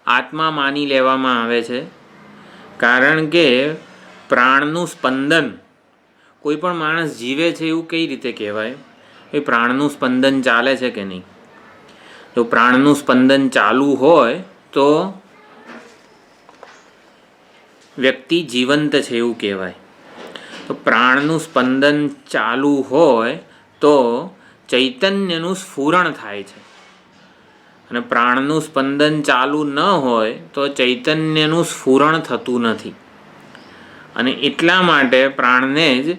આત્મા માની લેવામાં આવે છે, કારણ કે પ્રાણનું સ્પંદન, કોઈ પણ માણસ જીવે છે એવું કઈ રીતે કહેવાય? એ પ્રાણનું સ્પંદન ચાલે છે કે નહીં? જો પ્રાણનું સ્પંદન ચાલુ હોય તો વ્યક્તિ જીવંત છે એવું કહેવાય. તો પ્રાણનું સ્પંદન ચાલુ હોય તો ચૈતન્યનું સ્ફુરણ થાય છે, અને પ્રાણનું સ્પંદન ચાલુ ન હોય તો ચૈતન્યનું સ્ફુરણ થતું નથી. અને એટલા માટે પ્રાણને જ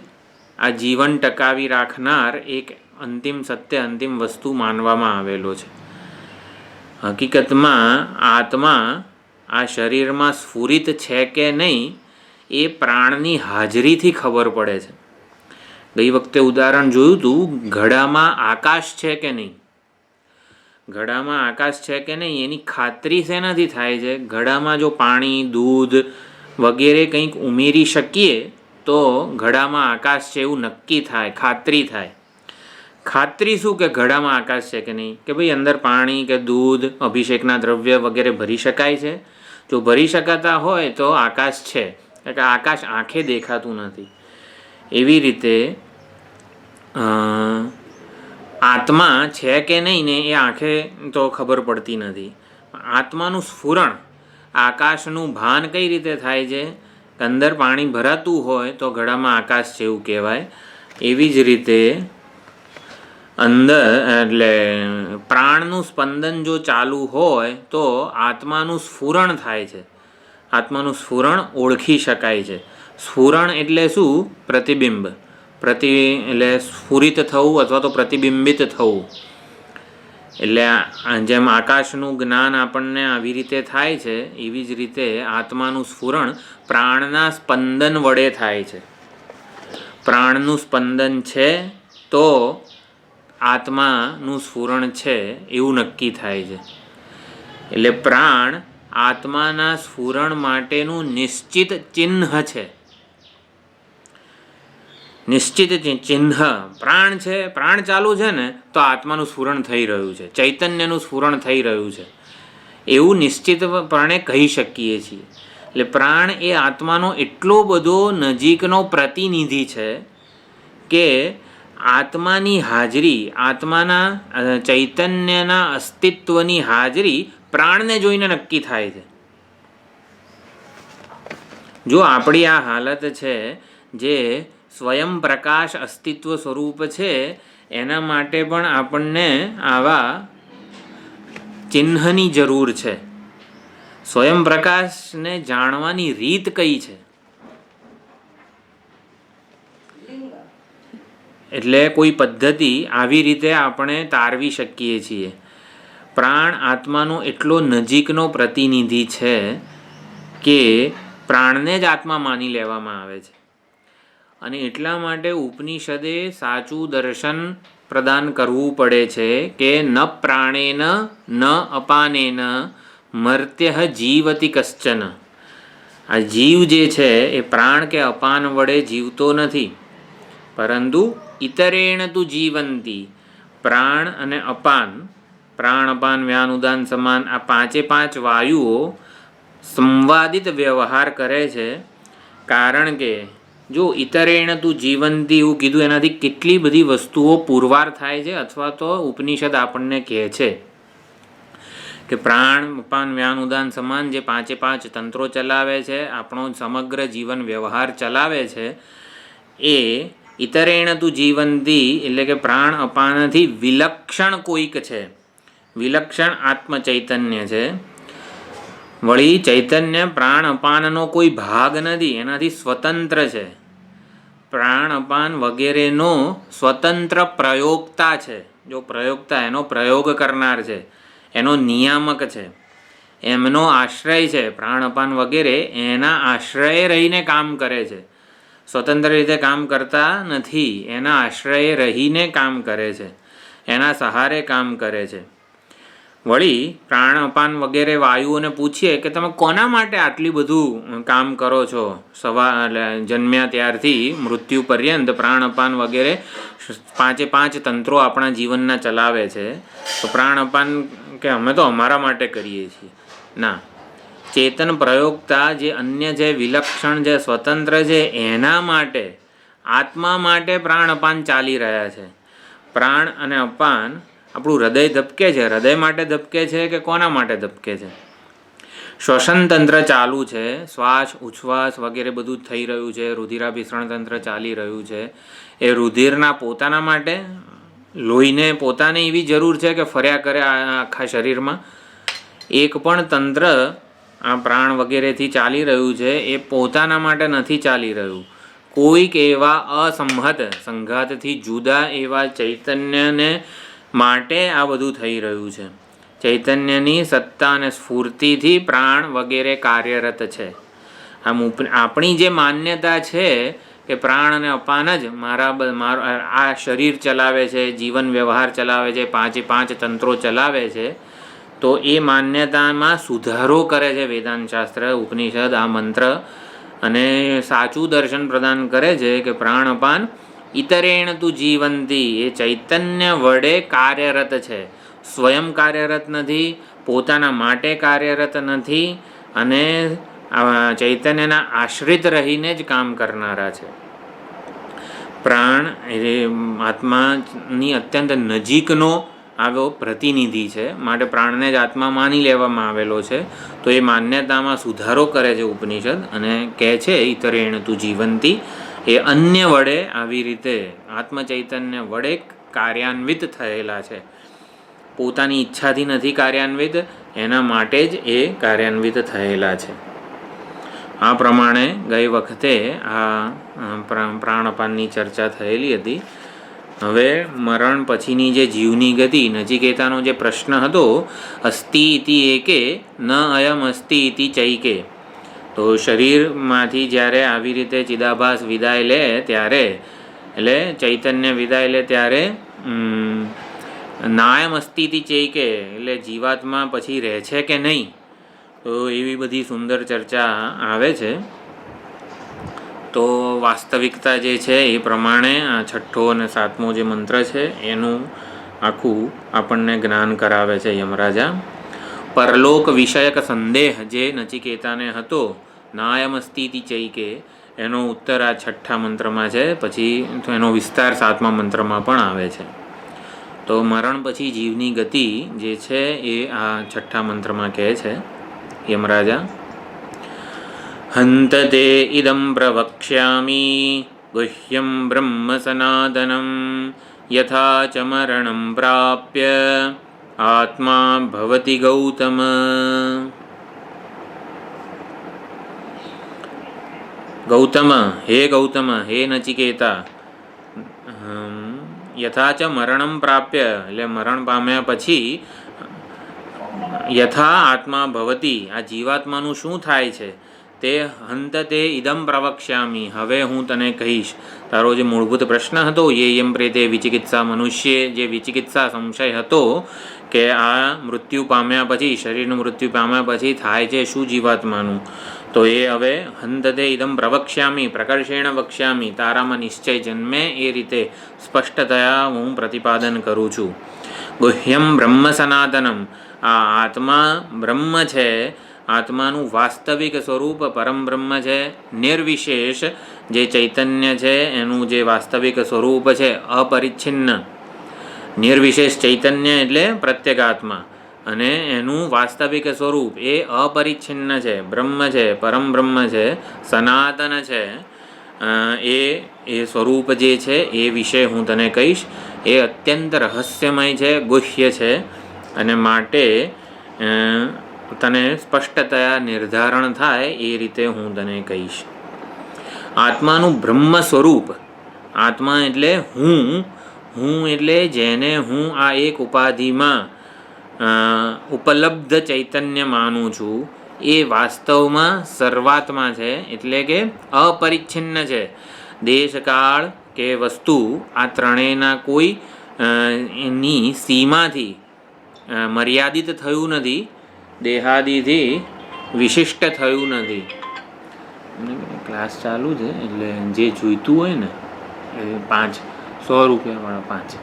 આ જીવન ટકાવી રાખનાર એક અંતિમ સત્ય, અંતિમ વસ્તુ માનવામાં આવેલો છે. હકીકતમાં આત્મા આ શરીરમાં સ્ફુરિત છે કે નહીં એ પ્રાણની હાજરીથી ખબર પડે છે. ગઈ વખતે ઉદાહરણ જોયું હતું, ઘડામાં આકાશ છે કે નહીં. ઘડામાં આકાશ છે કે નહીં એની ખાતરી શેનાથી થાય છે? ઘડામાં જો પાણી, દૂધ વગેરે કંઈક ઉમેરી શકીએ તો ઘડામાં આકાશ છે એવું નક્કી થાય, ખાતરી થાય. ખાતરી શું કે ઘડામાં આકાશ છે કે નહીં? કે ભાઈ અંદર પાણી કે દૂધ, અભિષેકના દ્રવ્ય વગેરે ભરી શકાય છે. જો ભરી શકાતા હોય તો આકાશ છે, એટલે આકાશ આંખે દેખાતું નથી. એવી રીતે આત્મા છે કે નહીં ને એ આંખે તો ખબર પડતી નથી. આત્માનું સ્ફુરણ, આકાશનું ભાન કઈ રીતે થાય છે? અંદર પાણી ભરાતું હોય તો ઘડામાં આકાશ છે એવું કહેવાય. એવી જ રીતે અંદર એટલે પ્રાણનું સ્પંદન જો ચાલુ હોય તો આત્માનું સ્ફુરણ થાય છે. આત્માનું સ્ફુરણ ઓળખી શકાય છે. સ્ફુરણ એટલે શું? પ્રતિબિંબ. એટલે સ્ફુરિત થવું અથવા તો પ્રતિબિંબિત થવું. એટલે જેમ આકાશનું જ્ઞાન આપણને આવી રીતે થાય છે, એવી જ રીતે આત્માનું સ્ફુરણ પ્રાણના સ્પંદન વડે થાય છે. પ્રાણનું સ્પંદન છે તો આત્માનું સ્ફુરણ છે એવું નક્કી થાય છે. એટલે પ્રાણ આત્માના સ્ફુરણ માટેનું નિશ્ચિત ચિહ્ન છે. નિશ્ચિત ચિહ્ન પ્રાણ છે, પ્રાણ ચાલુ છે ને તો આત્માનું સ્ફુરણ થઈ રહ્યું છે, ચૈતન્યનું સ્ફુરણ થઈ રહ્યું છે એવું નિશ્ચિતપણે કહી શકીએ છીએ. એટલે પ્રાણ એ આત્માનો એટલો બધો નજીકનો પ્રતિનિધિ છે કે આત્માની હાજરી, આત્માના ચૈતન્યના અસ્તિત્વની હાજરી પ્રાણને જોઈને નક્કી થાય છે. જો આપણી આ હાલત છે જે સ્વયં પ્રકાશ અસ્તિત્વ સ્વરૂપ છે, એના માટે પણ આપણને આવા ચિહ્નની જરૂર છે. સ્વયં પ્રકાશને જાણવાની રીત કઈ છે? એટલે કોઈ પદ્ધતિ આવી રીતે આપણે તારવી શકીએ છીએ. પ્રાણ આત્માનો એટલો નજીકનો પ્રતિનિધિ છે કે પ્રાણને જ આત્મા માની લેવામાં આવે છે. અને એટલા માટે ઉપનિષદે સાચું દર્શન પ્રદાન કરવું પડે છે કે ન પ્રાણેન ન અપાનેન મર્ત્ય જીવતી કશ્ચન. આ જીવ જે છે એ પ્રાણ કે અપાન વડે જીવતો નથી, પરંતુ ઇતરેણ તુ જીવંતી. પ્રાણ અને અપાન, પ્રાણ અપાન વ્યાન ઉદાન સમાન, આ પાંચે પાંચ વાયુઓ સંવાદિત વ્યવહાર કરે છે. કારણ કે જો ઇતરેણ તુ જીવંતી એવું કીધું, એનાથી કેટલી બધી વસ્તુઓ પુરવાર થાય છે. અથવા તો ઉપનિષદ આપણને કહે છે કે પ્રાણ અપાન વ્યાન ઉદાન સમાન જે પાંચે પાંચ તંત્રો ચલાવે છે, આપણો સમગ્ર જીવન વ્યવહાર ચલાવે છે, એ ઇતરેણ તુ જીવંતી એટલે કે પ્રાણ અપાનથી વિલક્ષણ કોઈક છે, વિલક્ષણ આત્મ ચૈતન્ય છે. વળી ચૈતન્ય પ્રાણ અપાનનો કોઈ ભાગ નથી, એનાથી સ્વતંત્ર છે. પ્રાણ અપાન વગેરેનો સ્વતંત્ર પ્રયોગતા છે. જો પ્રયોગતા એનો પ્રયોગ કરનાર છે, એનો નિયામક છે, એમનો આશ્રય છે. પ્રાણ અપાન વગેરે એના આશ્રયે રહીને કામ કરે છે, સ્વતંત્ર રીતે કામ કરતા નથી. એના આશ્રયે રહીને કામ કરે છે, એના સહારે કામ કરે છે. વળી પ્રાણ અપાન વગેરે વાયુઓને પૂછીએ કે તમે કોના માટે આટલી બધું કામ કરો છો? જન્મ્યા ત્યારથી મૃત્યુ પર્યંત પ્રાણ અપાન વગેરે પાંચે પાંચ તંત્રો આપણા જીવનના ચલાવે છે. તો પ્રાણ અપાન કે અમે તો અમારા માટે કરીએ છીએ. ના, ચેતન પ્રયોગતા જે અન્ય જે વિલક્ષણ જે સ્વતંત્ર છે એના માટે આત્મા માટે પ્રાણ અપાન ચાલી રહ્યા છે. પ્રાણ અને અપાન આપણું હૃદય ધબકે છે, હૃદય માટે ધબકે છે કે કોના માટે ધબકે છે? શ્વસન તંત્ર ચાલુ છે, શ્વાસ ઉચ્છ્વાસ વગેરે બધું થઈ રહ્યું છે, રુધિરાભિસરણ તંત્ર ચાલી રહ્યું છે. એ રુધિરના પોતાના માટે, લોહીને પોતાને એવી જરૂર છે કે ફર્યા કરે આખા શરીરમાં? એક પણ તંત્ર આ પ્રાણ વગેરેથી ચાલી રહ્યું છે એ પોતાના માટે નથી ચાલી રહ્યું. કોઈક એવા અસંહત સંઘાતથી જુદા એવા ચૈતન્યને માટે આ બધું થઈ રહ્યું છે. ચૈતન્યની સત્તા અને સ્ફૂર્તિથી પ્રાણ વગેરે કાર્યરત છે. આમ આપણી જે માન્યતા છે કે પ્રાણ અને અપાન જ આ શરીર ચલાવે છે, જીવન વ્યવહાર ચલાવે છે, 5 તંત્રો ચલાવે છે, તો એ માન્યતામાં સુધારો કરે છે વેદાંત શાસ્ત્ર, ઉપનિષદ, આ મંત્ર, અને સાચું દર્શન પ્રદાન કરે છે કે પ્રાણ અપાન ઇતરેણ તું જીવંતી, એ ચૈતન્ય વડે કાર્યરત છે, સ્વયં કાર્યરત નથી, પોતાના માટે કાર્યરત નથી, અને ચૈતન્યના આશ્રિત રહીને જ કામ કરનારા છે. પ્રાણ એ આત્માની અત્યંત નજીકનો આવો પ્રતિનિધિ છે, માટે પ્રાણને જ આત્મા માની લેવામાં આવેલો છે. તો એ માન્યતામાં સુધારો કરે છે ઉપનિષદ અને કહે છે ઇતરેણ તું જીવંતી, એ અન્ય વડે આવી રીતે આત્મચૈતન્ય વડે કાર્યાન્વિત થયેલા છે. પોતાની ઈચ્છાથી નથી કાર્યાન્વિત, એના માટે જ એ કાર્યાન્વિત થયેલા છે. આ પ્રમાણે ગઈ વખતે આ પ્રાણપાનની ચર્ચા થયેલી હતી. હવે મરણ પછીની જે જીવની ગતિ, નચિકેતાનો જે પ્રશ્ન હતો, અસ્તિ ઇતિ એકે ન અયમ અસ્તિ ઇતિ ચૈકે, તો શરીરમાંથી જ્યારે આવી રીતે ચિદાભાસ વિદાય લે ત્યારે, એટલે ચૈતન્ય વિદાય લે ત્યારે નાયમ અસ્તિ ઇતિ ચૈકે, એટલે જીવાત્મા પછી રહે છે કે નહીં, તો એવી બધી સુંદર ચર્ચા આવે છે. તો વાસ્તવિકતા જે છે એ પ્રમાણે આ 6ઠ્ઠો અને 7મો જે મંત્ર છે એનું આખું આપણને જ્ઞાન કરાવે છે યમરાજા. પરલોક વિષયક સંદેહ જે નચિકેતાને હતો, નાયમસ્તિ ઇતિ ચૈકે, એનો ઉત્તર આ 6ઠ્ઠા મંત્રમાં છે. પછી એનો વિસ્તાર 7મા મંત્રમાં પણ આવે છે. તો મરણ પછી જીવની ગતિ જે છે એ આ 6ઠ્ઠા મંત્રમાં કહે છે યમરાજા. હંતતે ઇદં પ્રવક્ષ્યામિ ગુહ્યં બ્રહ્મ સનાતનમ યથા ચ મરણં પ્રાપ્ય આત્મા ભવતિ ગૌતમ. ગૌતમ, હે ગૌતમ, હે નચિકેતા, યથા ચ મરણં પ્રાપ્ય, એટલે મરણ પામ્યા પછી યથા આત્મા ભવતી, આ જીવાત્માનું શું થાય છે તે હંતતે ઇદમ પ્રવક્ષ્યામિ, હવે હું તને કહીશ. તારો જે મૂળભૂત પ્રશ્ન હતો, યમ પ્રેતે વિચિકિત્સા મનુષ્ય, જે વિચિકિત્સા સંશય હતો કે આ મૃત્યુ પામ્યા પછી, શરીરનું મૃત્યુ પામ્યા પછી થાય છે શું જીવાત્માનું, તો એ હવે હંતતે ઇદમ પ્રવક્ષ્યામિ, પ્રકર્ષેણ વક્ષ્યામિ, તારામાં નિશ્ચય જન્મે એ રીતે સ્પષ્ટતયા હું પ્રતિપાદન કરું છું. ગુહ્યમ બ્રહ્મ સનાતનમ, આ આત્મા બ્રહ્મ છે, આત્માનું વાસ્તવિક સ્વરૂપ પરમ બ્રહ્મ છે. નિર્વિશેષ જે ચૈતન્ય છે એનું જે વાસ્તવિક સ્વરૂપ છે અપરિચ્છિન્ન, નિર્વિશેષ ચૈતન્ય એટલે પ્રત્યેગાત્મા, અને એનું વાસ્તવિક સ્વરૂપ એ અપરિચ્છિન્ન છે, બ્રહ્મ છે, પરમ બ્રહ્મ છે, સનાતન છે. એ સ્વરૂપ જે છે એ વિશે હું તને કહીશ. એ અત્યંત રહસ્યમય છે, ગુહ્ય છે, અને માટે તને સ્પષ્ટતયા નિર્ધારણ થાય એ રીતે હું તને કહીશ. આત્માનું બ્રહ્મ સ્વરૂપ, આત્મા એટલે હું એટલે જેને હું આ એક ઉપાધિમાં ઉપલબ્ધ ચૈતન્ય માનું છું, એ વાસ્તવમાં સર્વાત્મા છે, એટલે કે અપરિચ્છિન્ન છે. દેશકાળ કે વસ્તુ આ ત્રણેયના કોઈ એની સીમાથી મર્યાદિત થયું નથી, દેહાદિથી વિશિષ્ટ થયું નથી. ક્લાસ ચાલુ છે એટલે જે જોઈતું હોય ને એ 100 રૂપિયાવાળા 5,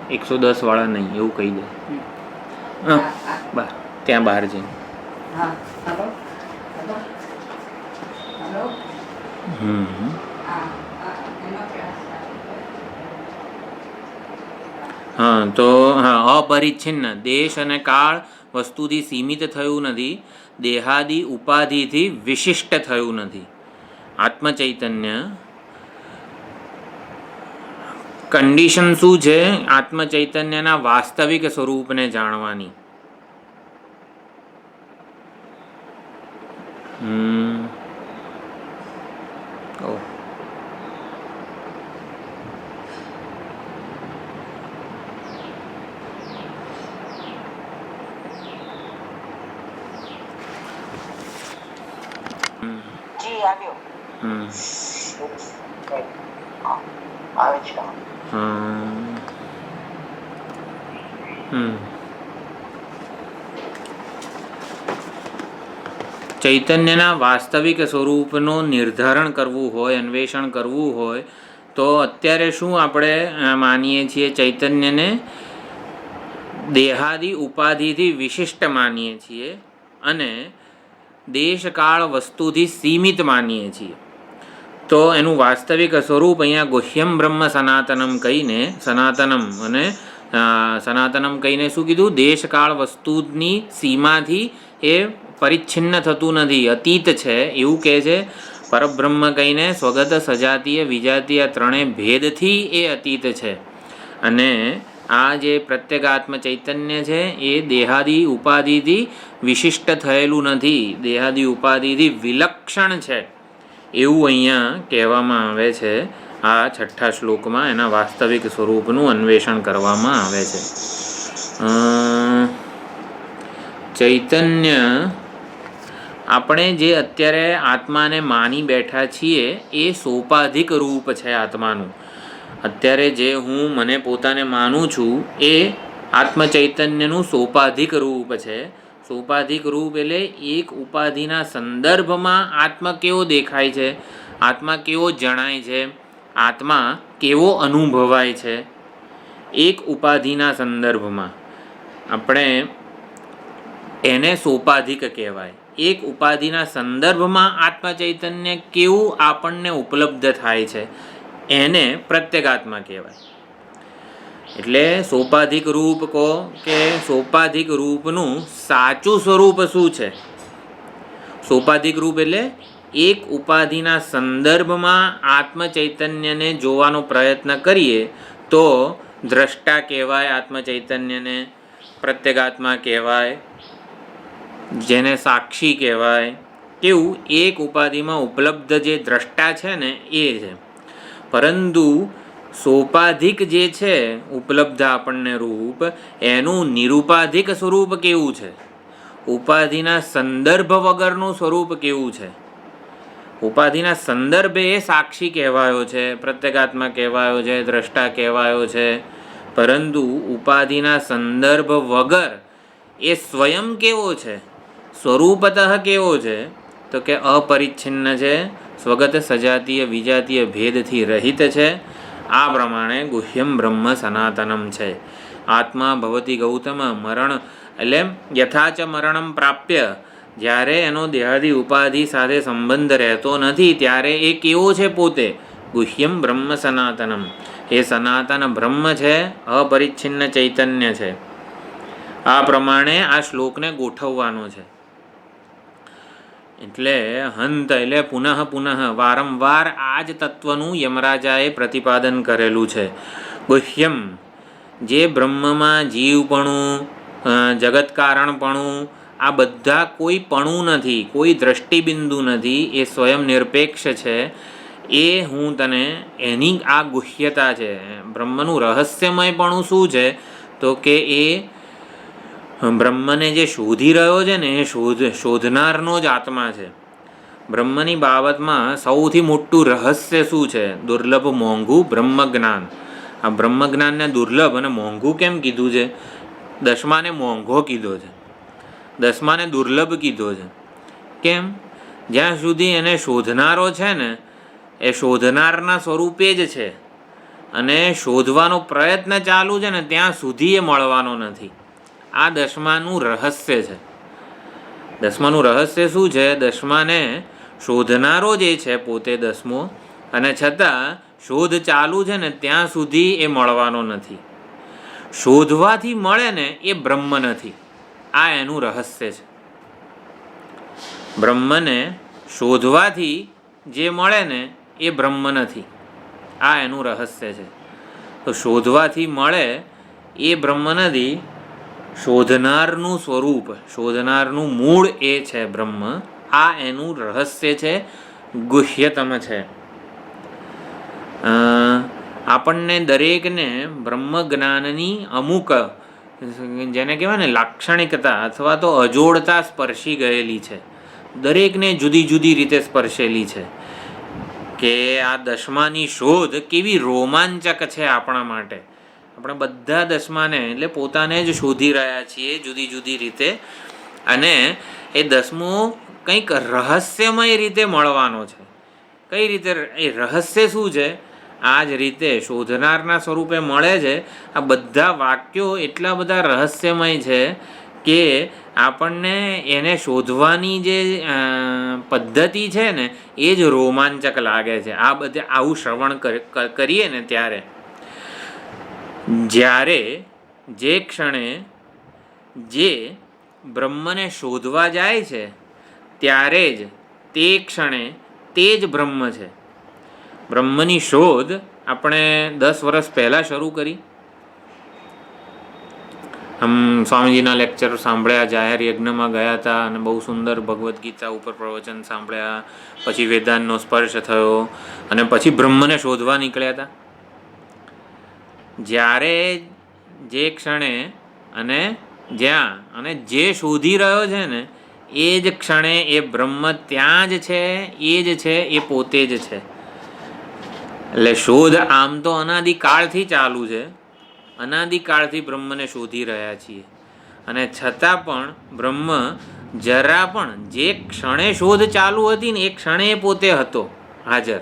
110 વાળા નહીં, એવું કહી દે. ત્યાં બહાર જઈને હા, તો હા, અપરિચ્છિન્ન દેશ અને કાળ વસ્તુથી સીમિત થયું નથી, દેહાદિ ઉપાધિથી વિશિષ્ટ થયું નથી. આત્મચૈતન્ય કન્ડિશન શું છે? આત્મચૈતન્યના વાસ્તવિક સ્વરૂપને જાણવાની. ચૈતન્યના વાસ્તવિક સ્વરૂપનું નિર્ધારણ કરવું હોય, અન્વેષણ કરવું હોય, તો અત્યારે શું આપણે માનીએ છીએ? ચૈતન્યને દેહાદિ ઉપાધિથી વિશિષ્ટ માનીએ છીએ અને દેશકાળ વસ્તુથી સીમિત માનીએ છીએ. તો એનું વાસ્તવિક સ્વરૂપ અહીંયા ગુહ્યમ બ્રહ્મ સનાતનમ કહીને, સનાતનમ કહીને શું કીધું? દેશકાળ વસ્તુની સીમાથી એ પરિચ્છિન્ન થતું નથી, અતીત છે એવું કહે છે. પરબ્રહ્મ કહીને સ્વગત, સજાતીય, વિજાતીય ત્રણેય ભેદથી એ અતીત છે. અને આ જે પ્રત્યેગાત્મ ચૈતન્ય છે એ દેહાદિ ઉપાધિથી વિશિષ્ટ થયેલું નથી, દેહાદિ ઉપાધિથી વિલક્ષણ છે એવું અહીંયા કહેવામાં આવે છે. આ 6ઠ્ઠા શ્લોકમાં એના વાસ્તવિક સ્વરૂપનું અન્વેષણ કરવામાં આવે છે. ચૈતન્ય આપણે જે અત્યારે આત્માને માની બેઠા છીએ એ સોપાધિક રૂપ છે આત્માનું. અત્યારે જે હું મને પોતાને માનું છું એ આત્મચૈતન્યનું સોપાધિક રૂપ છે. સોપાધિક રૂપ એટલે એક ઉપાધિના સંદર્ભમાં આત્મા કેવો દેખાય છે, આત્મા કેવો જણાય છે, આત્મા કેવો અનુભવાય છે. એક ઉપાધિના સંદર્ભમાં આપણે એને સોપાધિક કહેવાય. એક ઉપાધિના સંદર્ભમાં આત્મચૈતન્ય કેવું આપણને ઉપલબ્ધ થાય છે એને પ્રત્યેગાત્મા કહેવાય. એટલે સોપાધિક રૂપ કહો કે સોપાધિક રૂપનું સાચું સ્વરૂપ શું છે? સોપાધિક રૂપ એટલે એક ઉપાધિના સંદર્ભમાં આત્મચૈતન્યને જોવાનો પ્રયત્ન કરીએ તો દ્રષ્ટા કહેવાય, આત્મચૈતન્યને પ્રત્યેગાત્મા કહેવાય, જેને સાક્ષી કહેવાય. કેવું? એક ઉપાધિમાં ઉપલબ્ધ જે દ્રષ્ટા છે ને એ છે. પરંતુ સોપાધિક જે છે ઉપલબ્ધ આપણને રૂપ, એનું નિરુપાધિક સ્વરૂપ કેવું છે? ઉપાધિના સંદર્ભ વગરનું સ્વરૂપ કેવું છે? ઉપાધિના સંદર્ભે એ સાક્ષી કહેવાયો છે, પ્રત્યેગાત્મા કહેવાયો છે, દ્રષ્ટા કહેવાયો છે. પરંતુ ઉપાધિના સંદર્ભ વગર એ સ્વયં કેવો છે? સ્વરૂપતઃ કેવો છે? તો કે અપરિચ્છિન્ન છે, સ્વગત, સજાતીય, વિજાતીય ભેદથી રહિત છે. આ પ્રમાણે ગુહ્યમ બ્રહ્મ સનાતનમ છે. આત્મા ભવતી ગૌતમ મરણ એટલે યથાચ મરણમ પ્રાપ્ય, જ્યારે એનો દેહાદી ઉપાધિ સાથે સંબંધ રહેતો નથી ત્યારે એ કેવો છે? પોતે ગુહ્યમ બ્રહ્મ સનાતનમ, એ સનાતન બ્રહ્મ છે, અપરિચ્છિન્ન ચૈતન્ય છે. આ પ્રમાણે આ શ્લોકને ગોઠવવાનો છે. એટલે હંત એટલે પુનઃ વારંવાર આ જ તત્વનું યમરાજાએ પ્રતિપાદન કરેલું છે. ગુહ્યમ જે બ્રહ્મમાં જીવપણું, જગતકારણપણું, આ બધા કોઈ પણું નથી, કોઈ દ્રષ્ટિબિંદુ નથી, એ સ્વયં નિરપેક્ષ છે. એ હું તને એની આ ગુહ્યતા છે. બ્રહ્મનું રહસ્યમયપણું શું છે? તો કે એ બ્રહ્મને જે શોધી રહ્યો છે ને એ શોધનારનો જ આત્મા છે. બ્રહ્મની બાબતમાં સૌથી મોટું રહસ્ય શું છે? દુર્લભ મોંઘું બ્રહ્મજ્ઞાન. આ બ્રહ્મજ્ઞાનને દુર્લભ અને મોંઘું કેમ કીધું છે? દસમાને મોંઘો કીધો છે, દસમાને દુર્લભ કીધો છે. કેમ? જ્યાં સુધી એને શોધનારો છે ને એ શોધનારના સ્વરૂપે જ છે અને શોધવાનો પ્રયત્ન ચાલુ છે ને ત્યાં સુધી એ મળવાનો નથી. આ દસમાનું રહસ્ય છે. દસમાનું રહસ્ય શું છે? દસમાને શોધનારો જે છે પોતે દસમો, અને છતાં શોધ ચાલુ છે ને ત્યાં સુધી એ મળવાનો નથી. શોધવાથી મળે ને એ બ્રહ્મ નથી. આ એનું રહસ્ય છે. બ્રહ્મને શોધવાથી જે મળે ને એ બ્રહ્મ નથી. આ એનું રહસ્ય છે. તો શોધવાથી મળે એ બ્રહ્મ નથી. શોધનારનું સ્વરૂપ, શોધનારનું મૂળ એ છે બ્રહ્મ. આ એનું રહસ્ય છે, ગુહ્યતમ છે. આપણને દરેકને બ્રહ્મ જ્ઞાનની અમુક, જેને કહેવાય ને લાક્ષણિકતા અથવા તો અજોડતા સ્પર્શી ગયેલી છે. દરેકને જુદી જુદી રીતે સ્પર્શેલી છે કે આ દસમાની શોધ કેવી રોમાંચક છે આપણા માટે. આપણે બધા દસમાને એટલે પોતાને જ શોધી રહ્યા છીએ જુદી જુદી રીતે, અને એ દસમું કંઈક રહસ્યમય રીતે મળવાનો છે. કઈ રીતે? એ રહસ્ય શું છે? આ જ રીતે શોધનારના સ્વરૂપે મળે છે. આ બધા વાક્યો એટલા બધા રહસ્યમય છે કે આપણને એને શોધવાની જે પદ્ધતિ છે ને એ જ રોમાંચક લાગે છે. આ બધે આવું શ્રવણ કરીએ ને ત્યારે, જ્યારે જે ક્ષણે જે બ્રહ્મને શોધવા જાય છે ત્યારે જ તે ક્ષણે તે જ બ્રહ્મ છે. બ્રહ્મની શોધ આપણે 10 વર્ષ પહેલાં શરૂ કરી. સ્વામીજીના લેક્ચર સાંભળ્યા, જાહેર યજ્ઞમાં ગયા હતા અને બહુ સુંદર ભગવદ્ ગીતા ઉપર પ્રવચન સાંભળ્યા. પછી વેદાંતનો સ્પર્શ થયો અને પછી બ્રહ્મને શોધવા નીકળ્યા હતા. જ્યારે જે ક્ષણે અને જ્યાં અને જે શોધી રહ્યો છે ને એ જ ક્ષણે એ બ્રહ્મ ત્યાં જ છે, એ જ છે, એ પોતે જ છે. એટલે શોધ આમ તો અનાદિકાળથી ચાલુ છે. અનાદિકાળથી બ્રહ્મને શોધી રહ્યા છીએ, અને છતાં પણ બ્રહ્મ જરા પણ જે ક્ષણે શોધ ચાલુ હતી ને એ ક્ષણે પોતે હતો હાજર,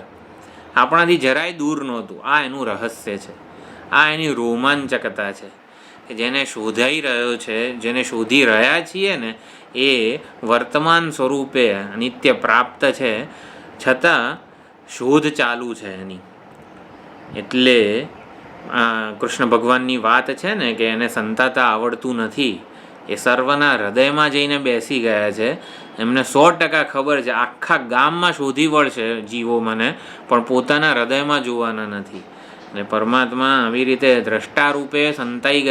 આપણાથી જરાય દૂર નહોતું. આ એનું રહસ્ય છે. આ એની રોમાંચકતા છે કે જેને શોધાઈ રહ્યો છે, જેને શોધી રહ્યા છીએ ને એ વર્તમાન સ્વરૂપે નિત્ય પ્રાપ્ત છે, છતાં શોધ ચાલુ છે એની. એટલે કૃષ્ણ ભગવાનની વાત છે ને કે એને સંતાતા આવડતું નથી. એ સર્વના હૃદયમાં જઈને બેસી ગયા છે. એમને 100% ખબર છે આખા ગામમાં શોધી વળશે જીવો મને, પણ પોતાના હૃદયમાં જોવાના નથી. અને પરમાત્મા આવી રીતે દ્રષ્ટા રૂપે સંતાઈ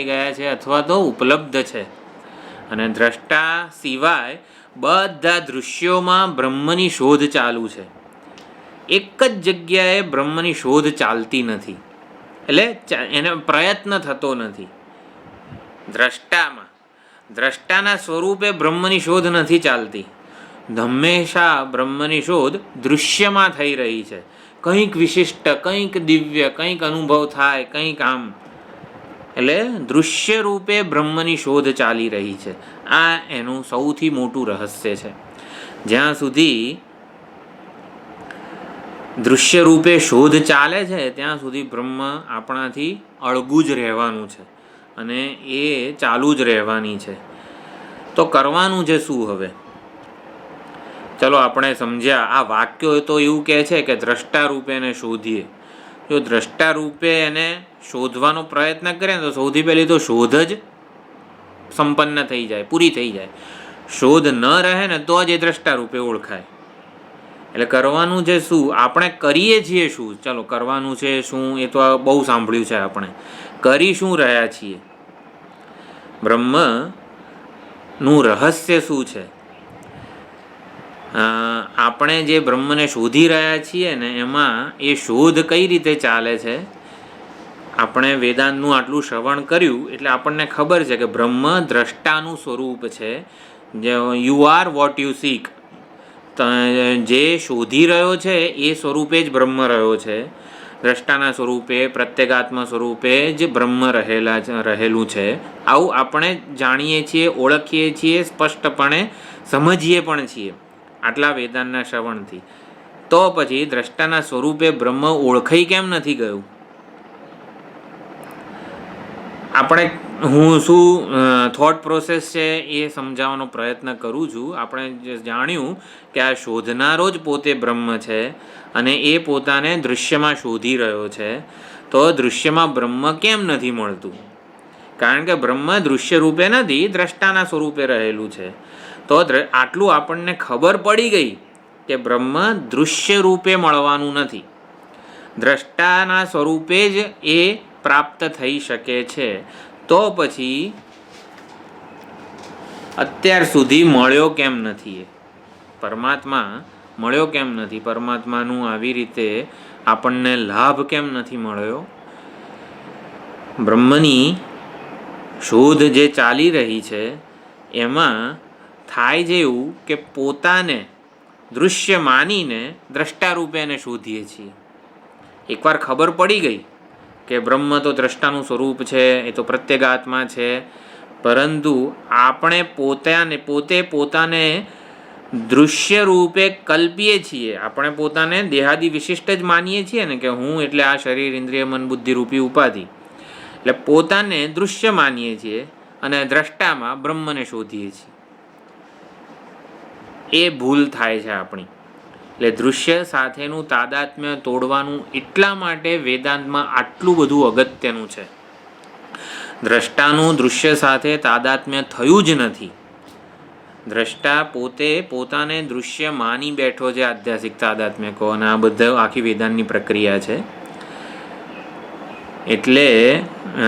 ગયા છે અથવા તો ઉપલબ્ધ છે. અને દ્રષ્ટા સિવાય બધા દૃશ્યોમાં બ્રહ્મની શોધ ચાલુ છે. એક જ જગ્યાએ બ્રહ્મની શોધ ચાલતી નથી, એટલે એને પ્રયત્ન થતો નથી. દ્રષ્ટાના સ્વરૂપે બ્રહ્મની શોધ નથી ચાલતી. હંમેશા બ્રહ્મની શોધ દૃશ્યમાં થઈ રહી છે. કંઈક વિશિષ્ટ, કંઈક દિવ્ય, કંઈક અનુભવ થાય, કંઈક આમ. એટલે દૃશ્ય રૂપે બ્રહ્મની શોધ ચાલી રહી છે. આ એનું સૌથી મોટું રહસ્ય છે. જ્યાં સુધી દૃશ્ય રૂપે શોધ ચાલે છે ત્યાં સુધી બ્રહ્મ આપણાથી અળગું જ રહેવાનું છે અને એ ચાલુ જ રહેવાની છે. તો કરવાનું છે શું હવે? ચલો આપણે સમજ્યા. આ વાક્યો તો એવું કહે છે કે દ્રષ્ટા રૂપે એને શોધીએ. જો દ્રષ્ટા રૂપે એને શોધવાનો પ્રયત્ન કરે તો સૌથી પહેલી તો શોધ જ સંપન્ન થઈ જાય, પૂરી થઈ જાય. શોધ ન રહે ને તો જ એ દ્રષ્ટા રૂપે ઓળખાય. એટલે કરવાનું છે શું? આપણે કરીએ છીએ શું? ચલો કરવાનું છે શું એ તો બહુ સાંભળ્યું છે આપણે. કરી શું રહ્યા છીએ? બ્રહ્મનું રહસ્ય શું છે? આપણે જે બ્રહ્મને શોધી રહ્યા છીએ ને એમાં એ શોધ કઈ રીતે ચાલે છે? આપણે વેદાંતનું આટલું શ્રવણ કર્યું એટલે આપણને ખબર છે કે બ્રહ્મ દ્રષ્ટાનું સ્વરૂપ છે. યુ આર વોટ યુ સીક. જે શોધી રહ્યો છે એ સ્વરૂપે જ બ્રહ્મ રહ્યો છે. દ્રષ્ટાના સ્વરૂપે, પ્રત્યેગાત્મ સ્વરૂપે જ બ્રહ્મ રહેલું છે. આવું આપણે જાણીએ છીએ, ઓળખીએ છીએ, સ્પષ્ટપણે સમજીએ પણ છીએ આટલા વેદાંતના શ્રવણથી. તો પછી દ્રષ્ટાના સ્વરૂપે બ્રહ્મ ઓળખાઈ કેમ નથી ગયું? આપણે હું શું થોટ પ્રોસેસ છે એ સમજાવવાનો પ્રયત્ન કરું છું. આપણે જે જાણ્યું કે આ શોધનારો જ પોતે બ્રહ્મ છે અને એ પોતાને દૃશ્યમાં શોધી રહ્યો છે, તો દૃશ્યમાં બ્રહ્મ કેમ નથી મળતું? કારણ કે બ્રહ્મ દૃશ્ય રૂપે નથી, દ્રષ્ટાના સ્વરૂપે રહેલું છે. તો આટલું આપણને ખબર પડી ગઈ કે બ્રહ્મ દૃશ્ય રૂપે મળવાનું નથી, દ્રષ્ટાના સ્વરૂપે જ એ પ્રાપ્ત થઈ શકે છે. તો પછી અત્યાર સુધી મળ્યો કેમ નથી? પરમાત્મા મળ્યો કેમ નથી? પરમાત્માનું આવી રીતે આપણને લાભ કેમ નથી મળ્યો? બ્રહ્મની શોધ જે ચાલી રહી છે એમાં થાય છે એવું કે પોતાને દૃશ્ય માનીને દ્રષ્ટારૂપે એને શોધીએ છીએ. એકવાર ખબર પડી ગઈ કે બ્રહ્મ તો દ્રષ્ટાનું સ્વરૂપ છે, એ તો પ્રત્યેગાત્મા છે, પરંતુ આપણે પોતાને દૃશ્ય રૂપે કલ્પીએ છીએ. આપણે પોતાને દેહાદિ વિશિષ્ટ જ માનીએ છીએ ને, કે હું એટલે આ શરીર, ઇન્દ્રિય, મન, બુદ્ધિ રૂપી ઉપાધિ, એટલે પોતાને દૃશ્ય માનીએ છીએ અને દ્રષ્ટામાં બ્રહ્મને શોધીએ છીએ. એ ભૂલ થાય છે આપણી. એટલે દૃશ્ય સાથેનું તાદાત્મ્ય તોડવાનું એટલા માટે વેદાંતમાં આટલું બધું અગત્યનું છે. દ્રષ્ટાનું દૃશ્ય સાથે તાદાત્મ્ય થયું જ નથી. દ્રષ્ટા પોતાને દૃશ્ય માની બેઠો છે, આધ્યાત્મિક તાદાત્મ્ય કહો, અને આ બધા આખી વેદાંતની પ્રક્રિયા છે. એટલે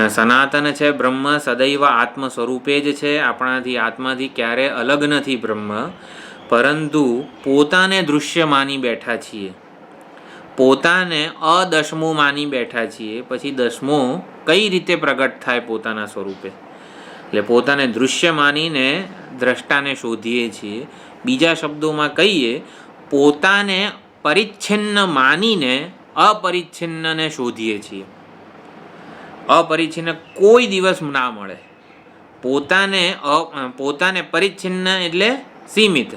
સનાતન છે બ્રહ્મ, સદૈવ આત્મ સ્વરૂપે જ છે, આપણાથી આત્માથી ક્યારે અલગ નથી બ્રહ્મ, પરંતુ પોતાને દૃશ્ય માની બેઠા છીએ, પોતાને અદશમો માની બેઠા છીએ. પછી દશમો કઈ રીતે પ્રગટ થાય પોતાના સ્વરૂપે? એટલે પોતાને દૃશ્ય માનીને દ્રષ્ટાને શોધીએ છીએ. બીજા શબ્દોમાં કહીએ, પોતાને પરિચ્છિન્ન માનીને અપરિચ્છિન્નને શોધીએ છીએ. અપરિચ્છિન્ન કોઈ દિવસ ના મળે. પોતાને પરિચ્છિન્ન એટલે સીમિત,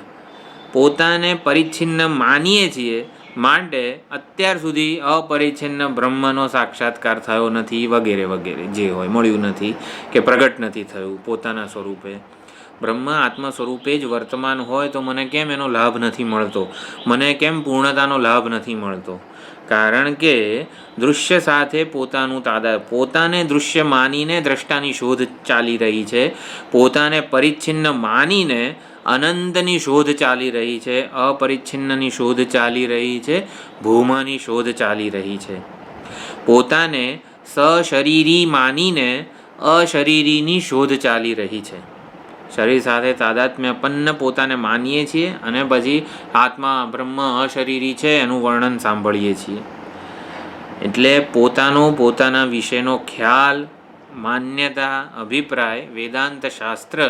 પોતાને પરિચ્છિન્ન માનીએ છીએ, માટે અત્યાર સુધી અપરિચ્છિન્ન બ્રહ્મનો સાક્ષાત્કાર થયો નથી, વગેરે વગેરે જે હોય મળ્યું નથી કે પ્રગટ નથી થયું પોતાના સ્વરૂપે. બ્રહ્મ આત્મ સ્વરૂપે જ વર્તમાન હોય તો મને કેમ એનો લાભ નથી મળતો? મને કેમ પૂર્ણતાનો લાભ નથી મળતો? કારણ કે દૃશ્ય સાથે પોતાને દૃશ્ય માનીને દ્રષ્ટાની શોધ ચાલી રહી છે, પોતાને પરિચ્છિન્ન માનીને અનંતની શોધ ચાલી રહી છે, અપરિચ્છિન્નની શોધ ચાલી રહી છે, ભૂમાની શોધ ચાલી રહી છે. પોતાને સશરીરી માનીને અશરીરીની શોધ ચાલી રહી છે. શરીર સાથે તાદાત્મ્યપન્ન પોતાને માનીએ છીએ અને પછી આત્મા બ્રહ્મ અશરીરી છે એનું વર્ણન સાંભળીએ છીએ. એટલે પોતાના વિશેનો ખ્યાલ, માન્યતા, અભિપ્રાય વેદાંત શાસ્ત્ર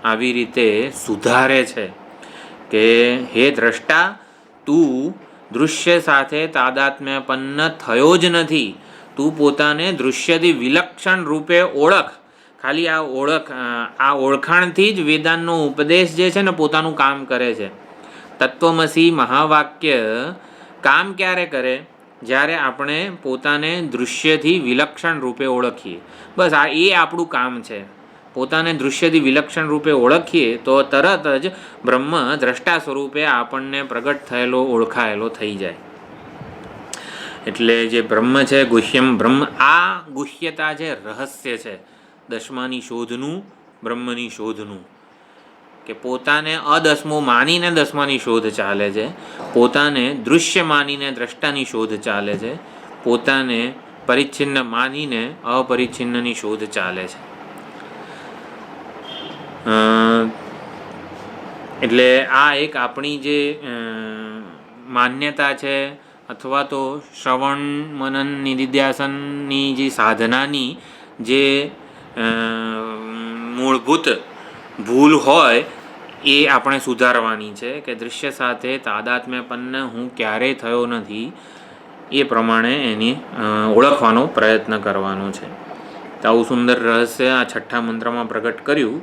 આવી રીતે સુધારે છે કે હે દ્રષ્ટા, તું દૃશ્ય સાથે તાદાત્મ્યપન્ન થયો જ નથી. તું પોતાને દૃશ્યથી વિલક્ષણ રૂપે ઓળખ. ખાલી આ ઓળખાણથી જ વેદાંતનો ઉપદેશ જે છે ને પોતાનું કામ કરે છે. તત્વમસી મહાવાક્ય કામ ક્યારે કરે? જ્યારે આપણે પોતાને દૃશ્યથી વિલક્ષણ રૂપે ઓળખીએ. બસ એ આપણું કામ છે. પોતાને દૃશ્યથી વિલક્ષણ રૂપે ઓળખીએ તો તરત જ બ્રહ્મ દ્રષ્ટા સ્વરૂપે આપણને પ્રગટ થયેલો, ઓળખાયેલો થઈ જાય. એટલે જે બ્રહ્મ છે ગુહ્યમ બ્રહ્મ, આ ગુહ્યતા છે, રહસ્ય છે દશમાની શોધનું, બ્રહ્મની શોધનું. કે પોતાને અદશમો માનીને દશમાની શોધ ચાલે છે, પોતાને દૃશ્ય માનીને દ્રષ્ટાની શોધ ચાલે છે, પોતાને પરિચ્છિન્ન માનીને અપરિચ્છિન્નની શોધ ચાલે છે. એટલે આ એક આપણી જે માન્યતા છે, અથવા તો શ્રવણ મનન નિધિધ્યાસનની જે સાધનાની જે મૂળભૂત ભૂલ હોય એ આપણે સુધારવાની છે. કે દૃશ્ય સાથે તાદાત્મ્યપન્ન હું ક્યારેય થયો નથી, એ પ્રમાણે એની ઓળખવાનો પ્રયત્ન કરવાનો છે. તો આવું સુંદર રહસ્ય આ છઠ્ઠા મંત્રમાં પ્રગટ કર્યું.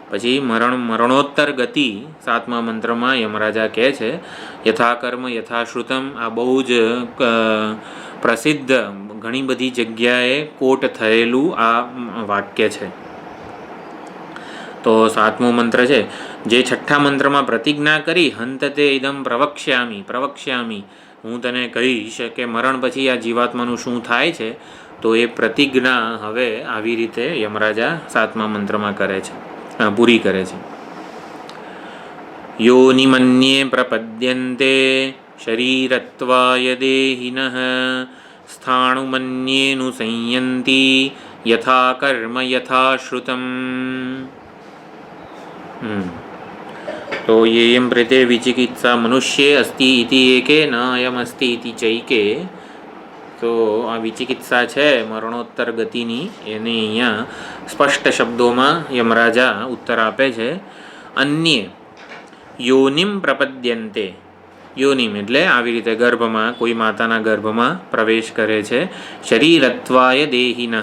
પછી મરણોત્તર ગતિ 7મા મંત્રમાં યમરાજા કહે છે, યથા કર્મ યથા શ્રુતમ. આ બહુ જ પ્રસિદ્ધ, ઘણી બધી જગ્યાએ કોટ થયેલું આ વાક્ય છે. તો 7મો મંત્ર છે, જે 6ઠ્ઠા મંત્રમાં પ્રતિજ્ઞા કરી હંતતે ઇદમ પ્રવક્ષ્યામી, હું તને કહીશ કે મરણ પછી આ જીવાત્માનું શું થાય છે, તો એ પ્રતિજ્ઞા હવે આવી રીતે યમરાજા 7મા મંત્રમાં કરે છે, પૂરી કરે છે. યોનિમન્યે પ્રપદ્યન્તે શરીરત્વાય દેહિનઃ સ્થાણુમન્યેનું સંયંતી યથા કર્મ યથા શ્રુતમ. તો યેયમ પ્રેતે વિચિકિત્સા મનુષ્યે અસ્તિ ઇતિ એકે ન અયમ અસ્તિ ઇતિ ચૈકે. તો આ વિચિકિત્સા છે મરણોત્તર ગતિની, એને અહીંયા સ્પષ્ટ શબ્દોમાં યમરાજા ઉત્તર આપે છે. અન્ય યોનિમ પ્રપદ્યન્તે, યોનિમ એટલે આવી રીતે ગર્ભમાં, કોઈ માતાના ગર્ભમાં પ્રવેશ કરે છે. શરીરત્વાય દેહિનઃ,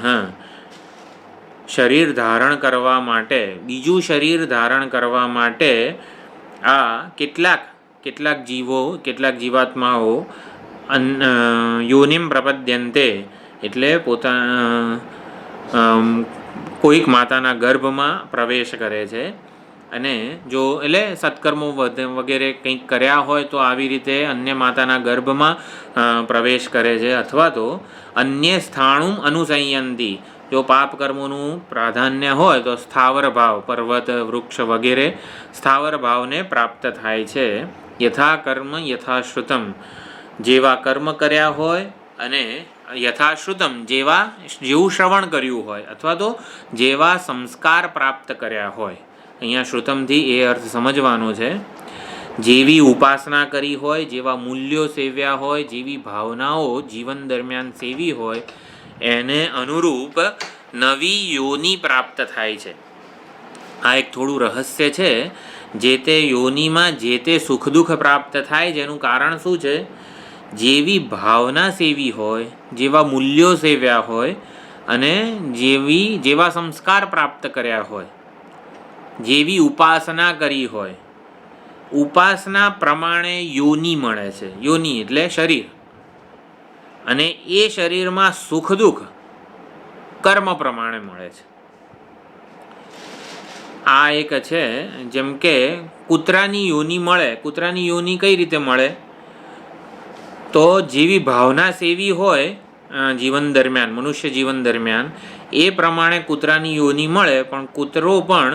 શરીર ધારણ કરવા માટે, બીજું શરીર ધારણ કરવા માટે આ કેટલાક જીવો, કેટલાક જીવાત્માઓ યોનિમ પ્રપદ્યન્તે એટલે કોઈક માતાના ગર્ભમાં પ્રવેશ કરે છે. અને જો એટલે સત્કર્મો વગેરે કંઈક કર્યા હોય તો આવી રીતે અન્ય માતાના ગર્ભમાં પ્રવેશ કરે છે. અથવા તો અન્ય સ્થાણુમ અનુસંયંતી, જો પાપ કર્મોનું પ્રાધાન્ય હોય તો સ્થાવર ભાવ, પર્વત વૃક્ષ વગેરે સ્થાવર ભાવને પ્રાપ્ત થાય છે. યથા કર્મ યથાશ્રુતમ, જેવા કર્મ કર્યા હોય અને યથાશ્રુતમ જેવું શ્રવણ કર્યું હોય, અથવા તો જેવા સંસ્કાર પ્રાપ્ત કર્યા હોય. અહીંયા શ્રુતમથી એ અર્થ સમજવાનો છે, જેવી ઉપાસના કરી હોય, જેવા મૂલ્યો સેવ્યા હોય, જેવી ભાવનાઓ જીવન દરમિયાન સેવી હોય, એને અનુરૂપ નવી યોની પ્રાપ્ત થાય છે. આ એક થોડું રહસ્ય છે. જે તે યોનીમાં જે તે સુખ દુઃખ પ્રાપ્ત થાય, જેનું કારણ શું છે? જેવી ભાવના સેવી હોય, જેવા મૂલ્યો સેવ્યા હોય અને જેવા સંસ્કાર પ્રાપ્ત કર્યા હોય, જેવી ઉપાસના કરી હોય, ઉપાસના પ્રમાણે યોની મળે છે. યોની એટલે શરીર, અને એ શરીરમાં સુખ દુઃખ કર્મ પ્રમાણે મળે છે. આ એક છે, જેમ કે કૂતરાની યોની મળે. કૂતરાની યોની કઈ રીતે મળે? તો જેવી ભાવના સેવી હોય જીવન દરમિયાન, મનુષ્ય જીવન દરમિયાન, એ પ્રમાણે કૂતરાની યોની મળે. પણ કૂતરો પણ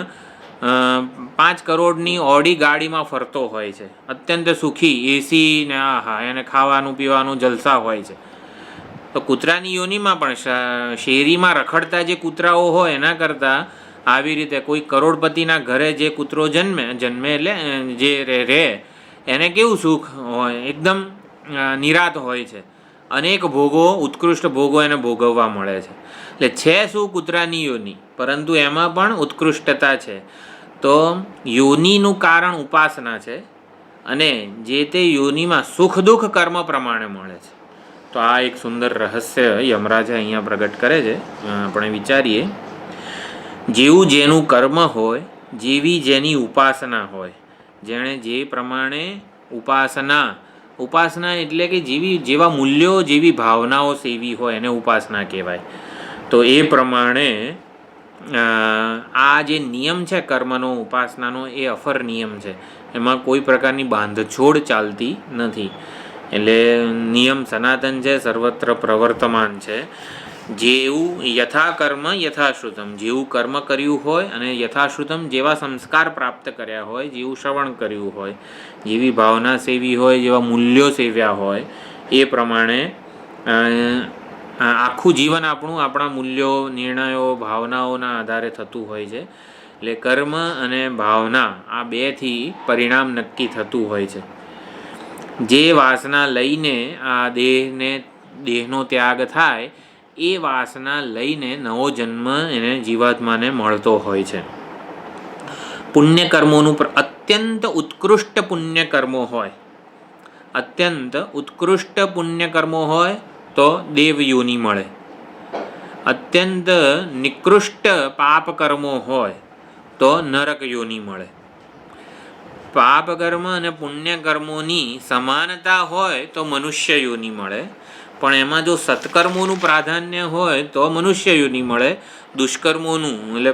5 કરોડની ઓડી ગાડીમાં ફરતો હોય છે, અત્યંત સુખી, એસી ને આહા, એને ખાવાનું પીવાનું જલસા હોય છે. તો કૂતરાની યોનીમાં પણ શેરીમાં રખડતા જે કૂતરાઓ હોય એના કરતાં આવી રીતે કોઈ કરોડપતિના ઘરે જે કૂતરો જન્મે એટલે જે રહે એને કેવું સુખ હોય, એકદમ નિરાત હોય છે. અનેક ભોગો, ઉત્કૃષ્ટ ભોગો એને ભોગવવા મળે છે. એટલે છે શું કૂતરાની યોની, પરંતુ એમાં પણ ઉત્કૃષ્ટતા છે. તો યોનીનું કારણ ઉપાસના છે, અને જે તે યોનીમાં સુખ દુઃખ કર્મ પ્રમાણે મળે છે. તો આ એક સુંદર રહસ્ય યમરાજા અહીંયા પ્રગટ કરે છે. આપણે વિચારીએ, જેવું જેનું કર્મ હોય, જેવી જેની ઉપાસના હોય, જેણે જે પ્રમાણે ઉપાસના એટલે કે જેવા મૂલ્યો, જેવી ભાવનાઓ સેવી હોય એને ઉપાસના કહેવાય. તો એ પ્રમાણે આ જે નિયમ છે કર્મનો, ઉપાસનાનો, એ અફર નિયમ છે. એમાં કોઈ પ્રકારની બાંધછોડ ચાલતી નથી. એટલે નિયમ સનાતન છે, સર્વત્ર પ્રવર્તમાન છે. જેવું યથા કર્મ યથાશ્રુતમ, જેવું કર્મ કર્યું હોય અને યથાશ્રુતમ જેવા સંસ્કાર પ્રાપ્ત કર્યા હોય, જેવું શ્રવણ કર્યું હોય, જેવી ભાવના સેવી હોય, જેવા મૂલ્યો સેવ્યા હોય, એ પ્રમાણે આખું જીવન આપણું આપણા મૂલ્યો, નિર્ણયો, ભાવનાઓના આધારે થતું હોય છે. એટલે કર્મ અને ભાવના આ બેથી પરિણામ નક્કી થતું હોય છે. જે વાસના લઈને આ દેહનો ત્યાગ થાય, એ વાસના લઈને નવો જન્મ એને જીવાત્માને મળતો હોય છે. પુણ્યકર્મોનું અત્યંત ઉત્કૃષ્ટ પુણ્યકર્મો હોય, અત્યંત ઉત્કૃષ્ટ પુણ્યકર્મો હોય તો દેવ યોની મળે. અત્યંત નિકૃષ્ટ પાપ કર્મો હોય તો નરક યોની મળે. પાપ કર્મ અને પુણ્ય કર્મોની સમાનતા હોય તો મનુષ્ય યોની મળે, પણ એમાં જો સત્કર્મોનું પ્રાધાન્ય હોય તો મનુષ્ય યોનિ મળે, દુષ્કર્મોનું એટલે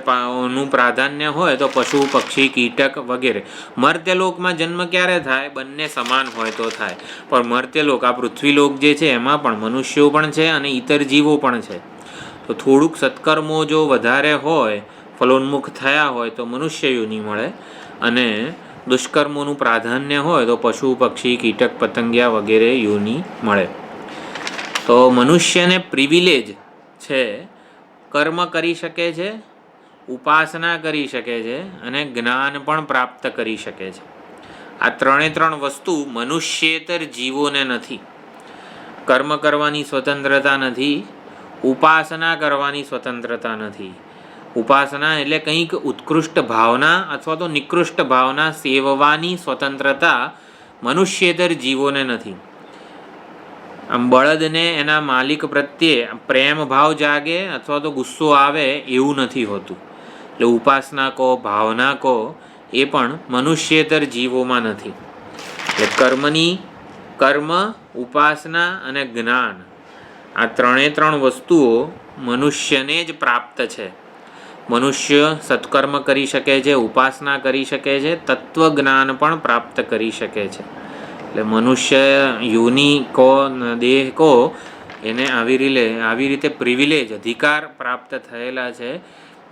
નું પ્રાધાન્ય હોય તો પશુ પક્ષી કીટક વગેરે. મર્ત્યલોકમાં જન્મ ક્યારે થાય? બંને સમાન હોય તો થાય. પણ મર્ત્યલોક આ પૃથ્વીલોક જે છે એમાં પણ મનુષ્યો પણ છે અને ઇતર જીવો પણ છે. તો થોડુંક સત્કર્મો જો વધારે હોય, ફલોન્મુખ થયા હોય તો મનુષ્ય યોનિ મળે, અને દુષ્કર્મોનું પ્રાધાન્ય હોય તો પશુ પક્ષી કીટક પતંગિયા વગેરે યોનિ મળે. તો મનુષ્યને પ્રિવિલેજ છે, કર્મ કરી શકે છે, ઉપાસના કરી શકે છે અને જ્ઞાન પણ પ્રાપ્ત કરી શકે છે. આ ત્રણ વસ્તુ મનુષ્યેતર જીવોને નથી. કર્મ કરવાની સ્વતંત્રતા નથી, ઉપાસના કરવાની સ્વતંત્રતા નથી. ઉપાસના એટલે કંઈક ઉત્કૃષ્ટ ભાવના અથવા તો નિકૃષ્ટ ભાવના સેવવાની સ્વતંત્રતા મનુષ્યેતર જીવોને નથી. આમ બળદને એના માલિક પ્રત્યે પ્રેમ ભાવ જાગે અથવા તો ગુસ્સો આવે એવું નથી હોતું. એટલે ઉપાસના કહો, ભાવના કહો, એ પણ મનુષ્યેતર જીવોમાં નથી. એટલે કર્મ, ઉપાસના અને જ્ઞાન આ ત્રણ વસ્તુઓ મનુષ્યને જ પ્રાપ્ત છે. મનુષ્ય સત્કર્મ કરી શકે છે, ઉપાસના કરી શકે છે, તત્વજ્ઞાન પણ પ્રાપ્ત કરી શકે છે. એટલે મનુષ્ય યોનિ કો, દેહ કો, એને આવી રીતે પ્રિવિલેજ, અધિકાર પ્રાપ્ત થયેલા છે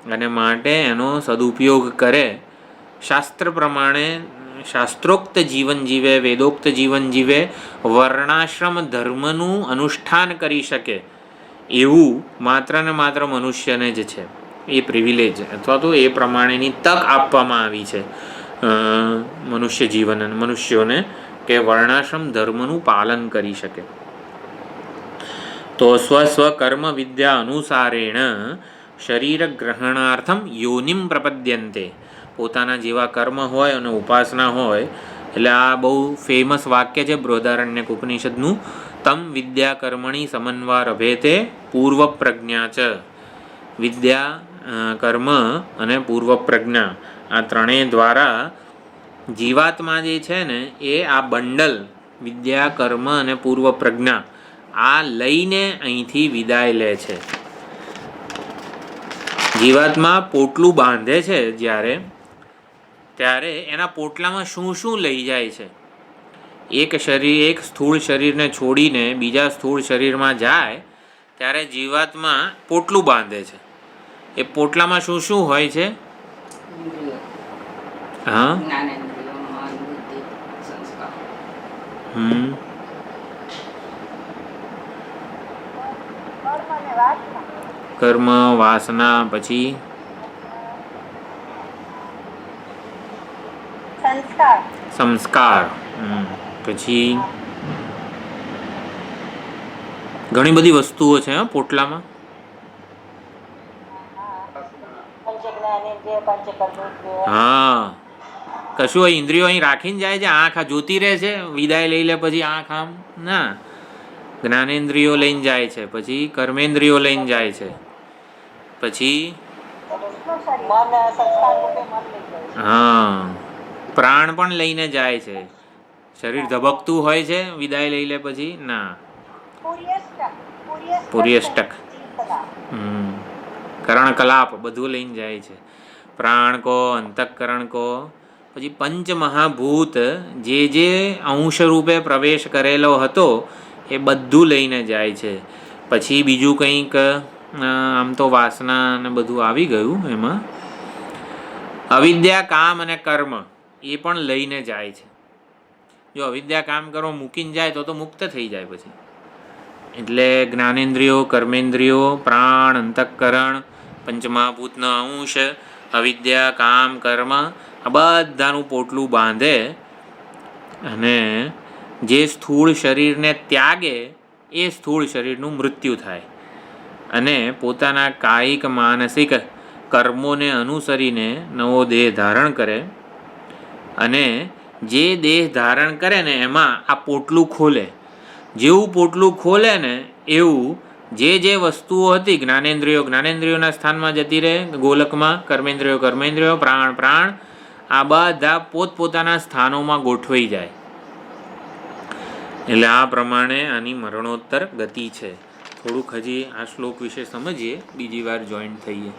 અને માટે એનો સદુપયોગ કરે, શાસ્ત્ર પ્રમાણે શાસ્ત્રોક્ત જીવન જીવે, વેદોક્ત જીવન જીવે, વર્ણાશ્રમ ધર્મનું અનુષ્ઠાન કરી શકે એવું માત્ર ને માત્ર મનુષ્યને જ છે. એ પ્રિવિલેજ અથવા તો એ પ્રમાણેની તક આપવામાં આવી છે મનુષ્યોને કે વર્ણાશ્રમ ધર્મનું પાલન કરી શકે. તો સ્વકર્મ વિદ્યા અનુસારેણ શરીર ગ્રહણાર્થમ યોનિમ પ્રપદ્યંતે. પોતાના જેવા કર્મ હોય અને ઉપાસના હોય, એટલે આ બહુ ફેમસ વાક્ય છે બૃહદારણ્યક ઉપનિષદનું, તમ વિદ્યા કર્મણી સમન્વારભેતે પૂર્વ પ્રજ્ઞા ચ. વિદ્યા, કર્મ અને પૂર્વ પ્રજ્ઞા આ ત્રણેય દ્વારા જીવાત્મા જે છે ને એ આ બંડલ વિદ્યા, કર્મ અને પૂર્વ પ્રજ્ઞા આ લઈને અહીંથી વિદાય લે છે. જીવાત્મા પોટલું બાંધે છે ત્યારે એના પોટલામાં શું લઈ જાય છે? એક સ્થૂળ શરીરને છોડીને બીજા સ્થૂળ શરીરમાં જાય ત્યારે જીવાત્મા પોટલું બાંધે છે. એ પોટલામાં શું હોય છે? હા, કર્મ, વાસના, પછી સંસ્કાર, પછી ઘણી બધી વસ્તુઓ છે પોટલામાં. હા, કશું ઇન્દ્રિયો અહીં રાખીને જાય છે? આંખ જોતી રહે છે, વિદાય લઈ લે પછી આંખ આમ ના. જ્ઞાનેન્દ્રિયો લઈને જાય છે, પછી કર્મેન્દ્રિયો લઈને જાય છે, પછી હા પ્રાણ પણ લઈને જાય છે. શરીર ધબકતું હોય છે, વિદાય લઈ લે પછી ના. પુર્યષ્ટક, કરણ કલાપ બધું લઈને જાય છે. પ્રાણ કો, અંતઃકરણ કો, પછી પંચ મહાભૂત જે અંશ રૂપે પ્રવેશ કરેલો હતો એ બધું લઈને જાય છે. પછી બીજું કંઈક આમ તો વાસના ને બધું આવી ગયું એમાં. અવિદ્યા, કામ અને કર્મ એ પણ લઈને જાય છે. જો અવિદ્યા, કામ, કર્મ મૂકીને જાય તો મુક્ત થઈ જાય પછી. એટલે જ્ઞાનેન્દ્રિયો, કર્મેન્દ્રિયો, પ્રાણ, અંતઃકરણ, પંચમહાભૂતનો અંશ, અવિદ્યા, કામ, કર્મ આ બધાનું પોટલું બાંધે અને જે સ્થૂળ શરીરને ત્યાગે એ સ્થૂળ શરીરનું મૃત્યુ થાય અને પોતાના કાયિક માનસિક કર્મોને અનુસરીને નવો દેહ ધારણ કરે. અને જે દેહ ધારણ કરે ને એમાં આ પોટલું ખોલે. જેવું પોટલું ખોલે ને એવું જે વસ્તુઓ હતી જ્ઞાનેન્દ્રિયોના સ્થાનમાં જતી રહે ગોલકમાં, કર્મેન્દ્રિયો, પ્રાણ આ બધા પોતપોતાના સ્થાનોમાં ગોઠવાઈ જાય. એટલે આ પ્રમાણે આની મરણોત્તર ગતિ છે. થોડુંક હજી આ શ્લોક વિશે સમજીએ, બીજી વાર જોઈન્ટ થઈએ.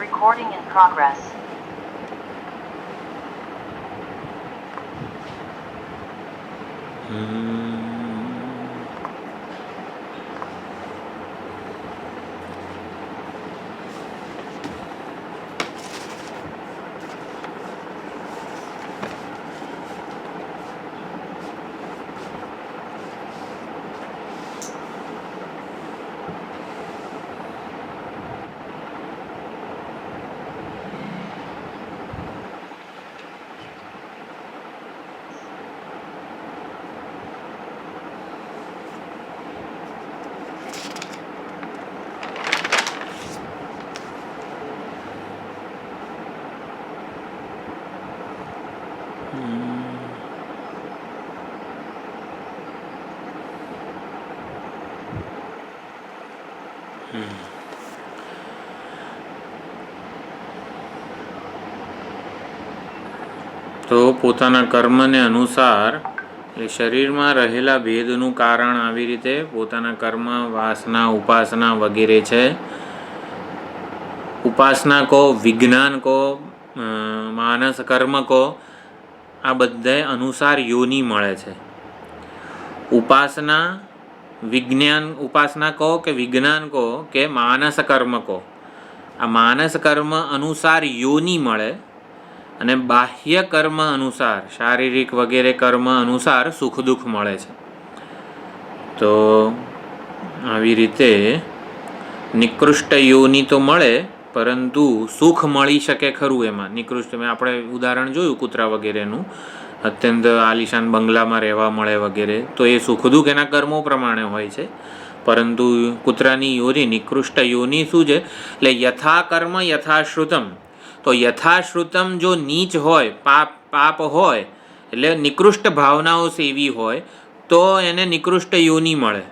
Recording in progress. તો પોતાના કર્મને અનુસાર એટલે શરીરમાં રહેલા ભેદનું કારણ આવી રીતે પોતાના કર્મ, વાસના, ઉપાસના વગેરે છે. ઉપાસના કો, વિજ્ઞાન કો, માનસ કર્મ કો, આ બધા અનુસાર યોની મળે છે. ઉપાસના વિજ્ઞાન, ઉપાસના કહો કે વિજ્ઞાન કહો કે માનસ કર્મ કહો, આ માનસ કર્મ અનુસાર યોની મળે અને બાહ્ય કર્મ અનુસાર શારીરિક વગેરે કર્મ અનુસાર સુખ દુઃખ મળે છે. તો આવી રીતે નિકૃષ્ટ યોની તો મળે, પરંતુ સુખ મળી શકે ખરું એમાં. નિકૃષ્ટ આપણે ઉદાહરણ જોયું કૂતરા વગેરેનું, અત્યંત આલિશાન બંગલામાં રહેવા મળે વગેરે, તો એ સુખ દુઃખ એના કર્મો પ્રમાણે હોય છે. પરંતુ કૂતરાની યોની નિકૃષ્ટ યોની શું છે? એટલે યથા કર્મ યથાશ્રુતમ. તો યથાશ્રુતમ જો નીચ હોય, પાપ હોય, એટલે નિકૃષ્ટ ભાવનાઓ સેવી હોય તો એને નિકૃષ્ટ યોની મળે.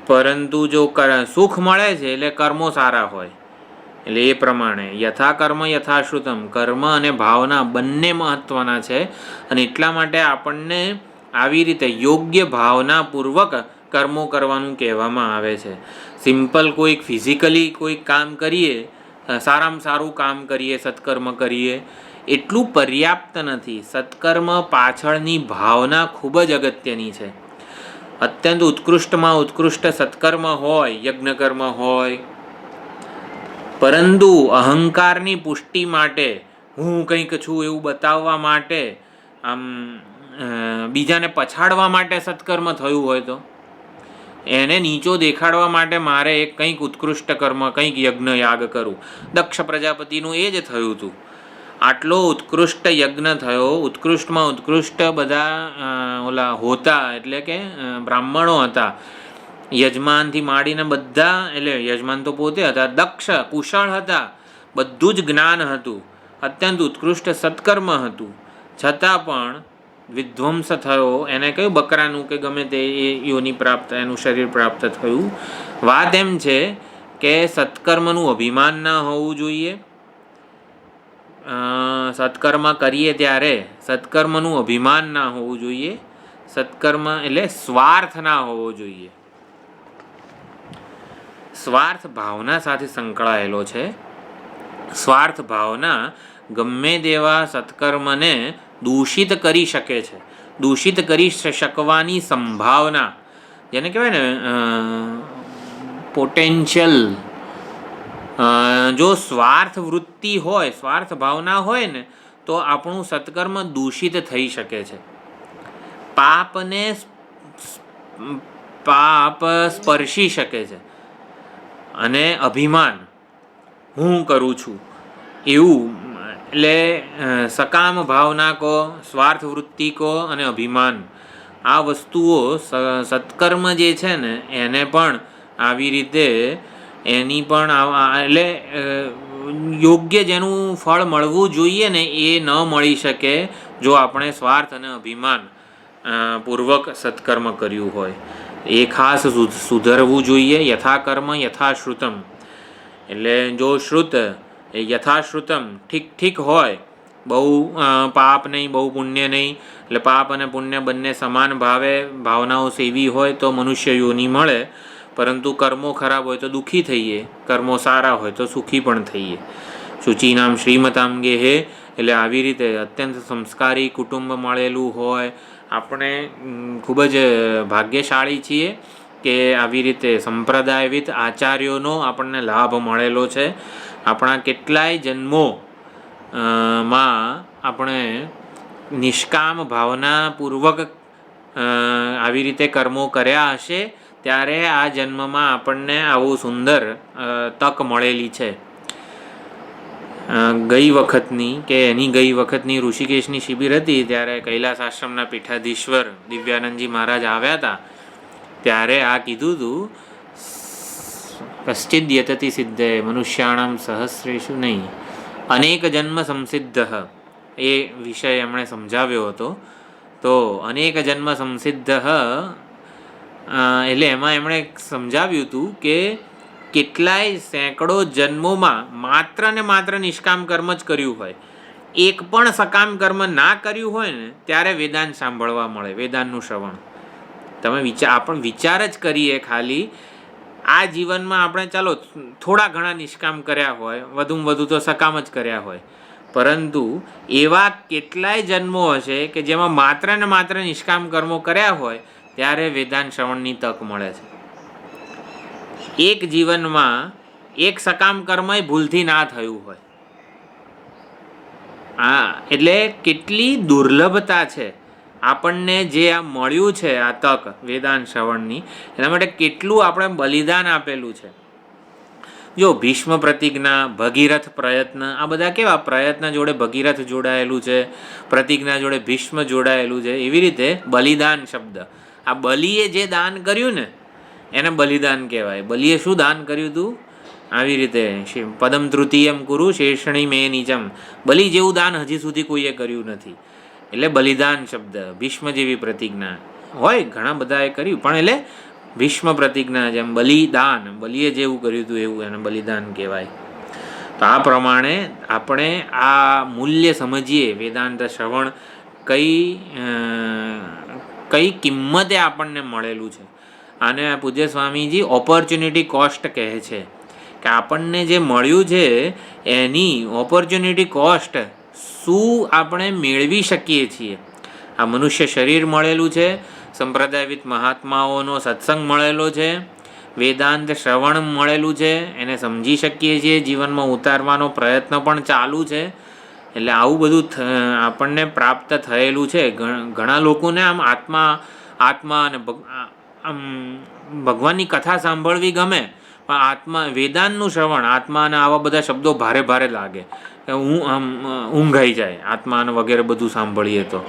પરંતુ જો સુખ મળે છે એટલે કર્મો સારા હોય, એટલે એ પ્રમાણે યથા કર્મ યથાશ્રુતમ, કર્મ અને ભાવના બંને મહત્ત્વના છે. અને એટલા માટે આપણને આવી રીતે યોગ્ય ભાવનાપૂર્વક કર્મો કરવાનું કહેવામાં આવે છે. સિમ્પલ કોઈક ફિઝિકલી કોઈક કામ કરીએ, સારામાં સારું કામ કરીએ, સત્કર્મ કરીએ, એટલું પર્યાપ્ત નથી. સત્કર્મ પાછળની ભાવના ખૂબ જ અગત્યની છે. અત્યંત ઉત્કૃષ્ટમાં ઉત્કૃષ્ટ સત્કર્મ હોય, યજ્ઞકર્મ હોય, પરંતુ અહંકારની પુષ્ટિ માટે, હું કંઈક છું એવું બતાવવા માટે, આમ બીજાને પછાડવા માટે સત્કર્મ થયું હોય તો એને નીચો દેખાડવા માટે મારે એક કંઈક ઉત્કૃષ્ટ કર્મ, કંઈક યજ્ઞ યાગ કરું. દક્ષ પ્રજાપતિનું એ જ થયું હતું. આટલો ઉત્કૃષ્ટ યજ્ઞ થયો, ઉત્કૃષ્ટમાં ઉત્કૃષ્ટ બધા ઓલા હોતા, એટલે કે બ્રાહ્મણો હતા. યજમાનથી માંડીને બધા, એટલે યજમાન તો પોતે હતા, દક્ષ કુશળ હતા, બધું જ જ્ઞાન હતું, અત્યંત ઉત્કૃષ્ટ સત્કર્મ હતું, છતાં પણ વિધ્વંસ થયો. એને કયું બકરાનું કે ગમે તે યોની પ્રાપ્ત, એનું શરીર પ્રાપ્ત થયું. વાત એમ છે કે સત્કર્મનું અભિમાન ના હોવું જોઈએ. સત્કર્મ કરીએ ત્યારે સત્કર્મનું અભિમાન ના હોવું જોઈએ. સત્કર્મ એટલે સ્વાર્થ ના હોવો જોઈએ. સ્વાર્થ ભાવના સાથે સંકળાયેલો છે. સ્વાર્થ ભાવના ગમે તેવા સત્કર્મને દૂષિત કરી શકે છે. દૂષિત કરી શકવાની સંભાવના, જેને કહેવાય ને પોટેન્શિયલ, જો સ્વાર્થ વૃત્તિ હોય, સ્વાર્થ ભાવના હોય ને, તો આપણું સત્કર્મ દૂષિત થઈ શકે છે. પાપ સ્પર્શી શકે છે. અને અભિમાન, હું કરું છું એવું, એટલે સકામ ભાવના કો, સ્વાર્થ વૃત્તિ કો અને અભિમાન, આ વસ્તુઓ સત્કર્મ જે છે ને એને પણ આવી રીતે એની પણ એટલે યોગ્ય જેનું ફળ મળવું જોઈએ ને એ ન મળી શકે જો આપણે સ્વાર્થ અને અભિમાન પૂર્વક સત્કર્મ કર્યું હોય. એ ખાસ સુધરવું જોઈએ. યથાકર્મ યથાશ્રુતમ, એટલે જો શ્રુત એ યથાશ્રુતમ ઠીક ઠીક હોય, બહુ પાપ નહીં બહુ પુણ્ય નહીં, એટલે પાપ અને પુણ્ય બંને સમાન ભાવનાઓ સેવી હોય તો મનુષ્ય યોનિ મળે. પરંતુ કર્મો ખરાબ હોય તો દુઃખી થઈએ, કર્મો સારા હોય તો સુખી પણ થઈએ. શુચિનામ શ્રીમતામ ગેહે, એટલે આવી રીતે અત્યંત સંસ્કારી કુટુંબ મળેલું હોય. આપણે ખૂબ જ ભાગ્યશાળી છીએ કે આવી રીતે સંપ્રદાયવિદ આચાર્યોનો આપણને લાભ મળેલો છે. આપણા કેટલાય જન્મો માં આપણે નિષ્કામ ભાવનાપૂર્વક આવી રીતે કર્મો કર્યા હશે, ત્યારે આ જન્મમાં આપણને આવું સુંદર તક મળેલી છે. ગઈ વખતની ઋષિકેશની શિબિર હતી ત્યારે કૈલાસ આશ્રમના પીઠાધીશ્વર દિવ્યાનંદજી મહારાજ આવ્યા હતા. ત્યારે આ કીધું હતું, કશ્ચિદ યતતિ સિદ્ધે મનુષ્યાણામ સહસ્રેષુ નહીં અનેક જન્મ સંસિદ્ધ, એ વિષય એમણે સમજાવ્યો હતો. તો અનેક જન્મ સંસિદ્ધ એટલે એમાં એમણે સમજાવ્યું હતું કે કેટલાય સેંકડો જન્મોમાં માત્ર ને માત્ર નિષ્કામ કર્મ જ કર્યું હોય, એક પણ સકામ કર્મ ના કર્યું હોય ને ત્યારે વેદાંત સાંભળવા મળે, વેદાંતનું શ્રવણ. તમે વિચાર જ કરીએ ખાલી આ જીવનમાં આપણે ચાલો થોડા ઘણા નિષ્કામ કર્યા હોય, વધુમાં વધુ તો સકામ જ કર્યા હોય, પરંતુ એવા કેટલાય જન્મો હશે કે જેમાં માત્ર ને માત્ર નિષ્કામ કર્મો કર્યા હોય ત્યારે વેદાંત શ્રવણની તક મળે છે. એક જીવનમાં એક સકામ કર્મય ભૂલથી ના થયું હોય. એટલે કેટલી દુર્લભતા છે આપણને જે આ મળ્યું છે, આ તક વેદાંત શ્રવણની, એના માટે કેટલું આપણે બલિદાન આપેલું છે. જો ભીષ્મ પ્રતિજ્ઞા, ભગીરથ પ્રયત્ન, આ બધા કેવા પ્રયત્ન જોડે ભગીરથ જોડાયેલું છે, પ્રતિજ્ઞા જોડે ભીષ્મ જોડાયેલું છે. એવી રીતે બલિદાન શબ્દ, આ બલિએ જે દાન કર્યું ને એને બલિદાન કહેવાય. બલિએ શું દાન કર્યું હતું? આવી રીતે પદમ તૃતીયમ કુરુ શેષણી મે નીચમ, બલિ જેવું દાન હજી સુધી કોઈએ કર્યું નથી. એટલે બલિદાન શબ્દ. ભીષ્મ જેવી પ્રતિજ્ઞા હોય, ઘણા બધાએ કર્યું, પણ એટલે ભીષ્મ પ્રતિજ્ઞા જેમ બલિદાન, બલિએ જેવું કર્યું હતું એવું એને બલિદાન કહેવાય. તો આ પ્રમાણે આપણે આ મૂલ્ય સમજીએ. વેદાંત શ્રવણ કઈ કિંમતે આપણને મળેલું છે. આને પૂજ્ય સ્વામીજી ઓપોર્ચ્યુનિટી કોસ્ટ કહે છે કે આપણને જે મળ્યું છે એની ઓપોર્ચ્યુનિટી કોસ્ટ શું આપણે મેળવી શકીએ છીએ. આ મનુષ્ય શરીર મળેલું છે, સંપ્રદાયવિદ મહાત્માઓનો સત્સંગ મળેલો છે, વેદાંત શ્રવણ મળેલું છે, એને સમજી શકીએ છીએ, જીવનમાં ઉતારવાનો પ્રયત્ન પણ ચાલુ છે. એટલે આવું બધું આપણને પ્રાપ્ત થયેલું છે. ઘણા લોકોને આમ આત્મા અને આમ ભગવાનની કથા સાંભળવી ગમે, પણ વેદાંતનું શ્રવણ, આત્મા અને આવા બધા શબ્દો ભારે ભારે લાગે, ઊંઘ આવી જાય આત્મા અને વગેરે બધું સાંભળીએ તો.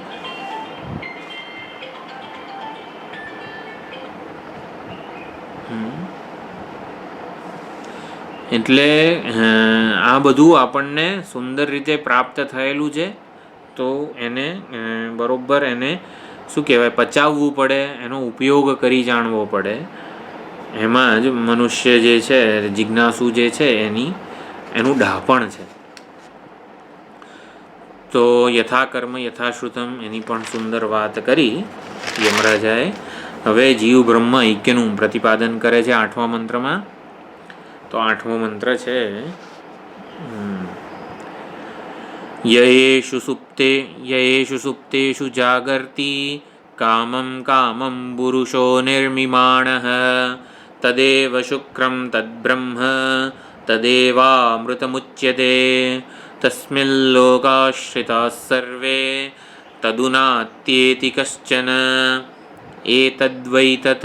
એટલે આ બધું આપણને સુંદર રીતે પ્રાપ્ત થયેલું છે. તો એને બરોબર એને શું કહેવાય, પચાવવું પડે, એનો ઉપયોગ કરી જાણવો પડે. એમાં જ મનુષ્ય જે છે, જિજ્ઞાસુ જે છે, એનું ડાપણ છે. તો યથાકર્મ યથાશ્રુતમ એની પણ સુંદર વાત કરી યમરાજાએ. હવે જીવ બ્રહ્મ ઐક્યનું પ્રતિપાદન કરે છે 8મા મંત્રમાં. તો 8મો મંત્ર છે, યેષુ સુપ્તેષુ જાગર્તિ કામમ પુરુષો નિર્મિમાણઃ તદેવ શુક્રમ તદ્બ્રહ્મ તદેવામૃતમુચ્યતે તસ્મિલ્લોકાશ્રિતાઃ સર્વે તદુનાત્યેતિ કશ્ચન એતદ્વૈ તત.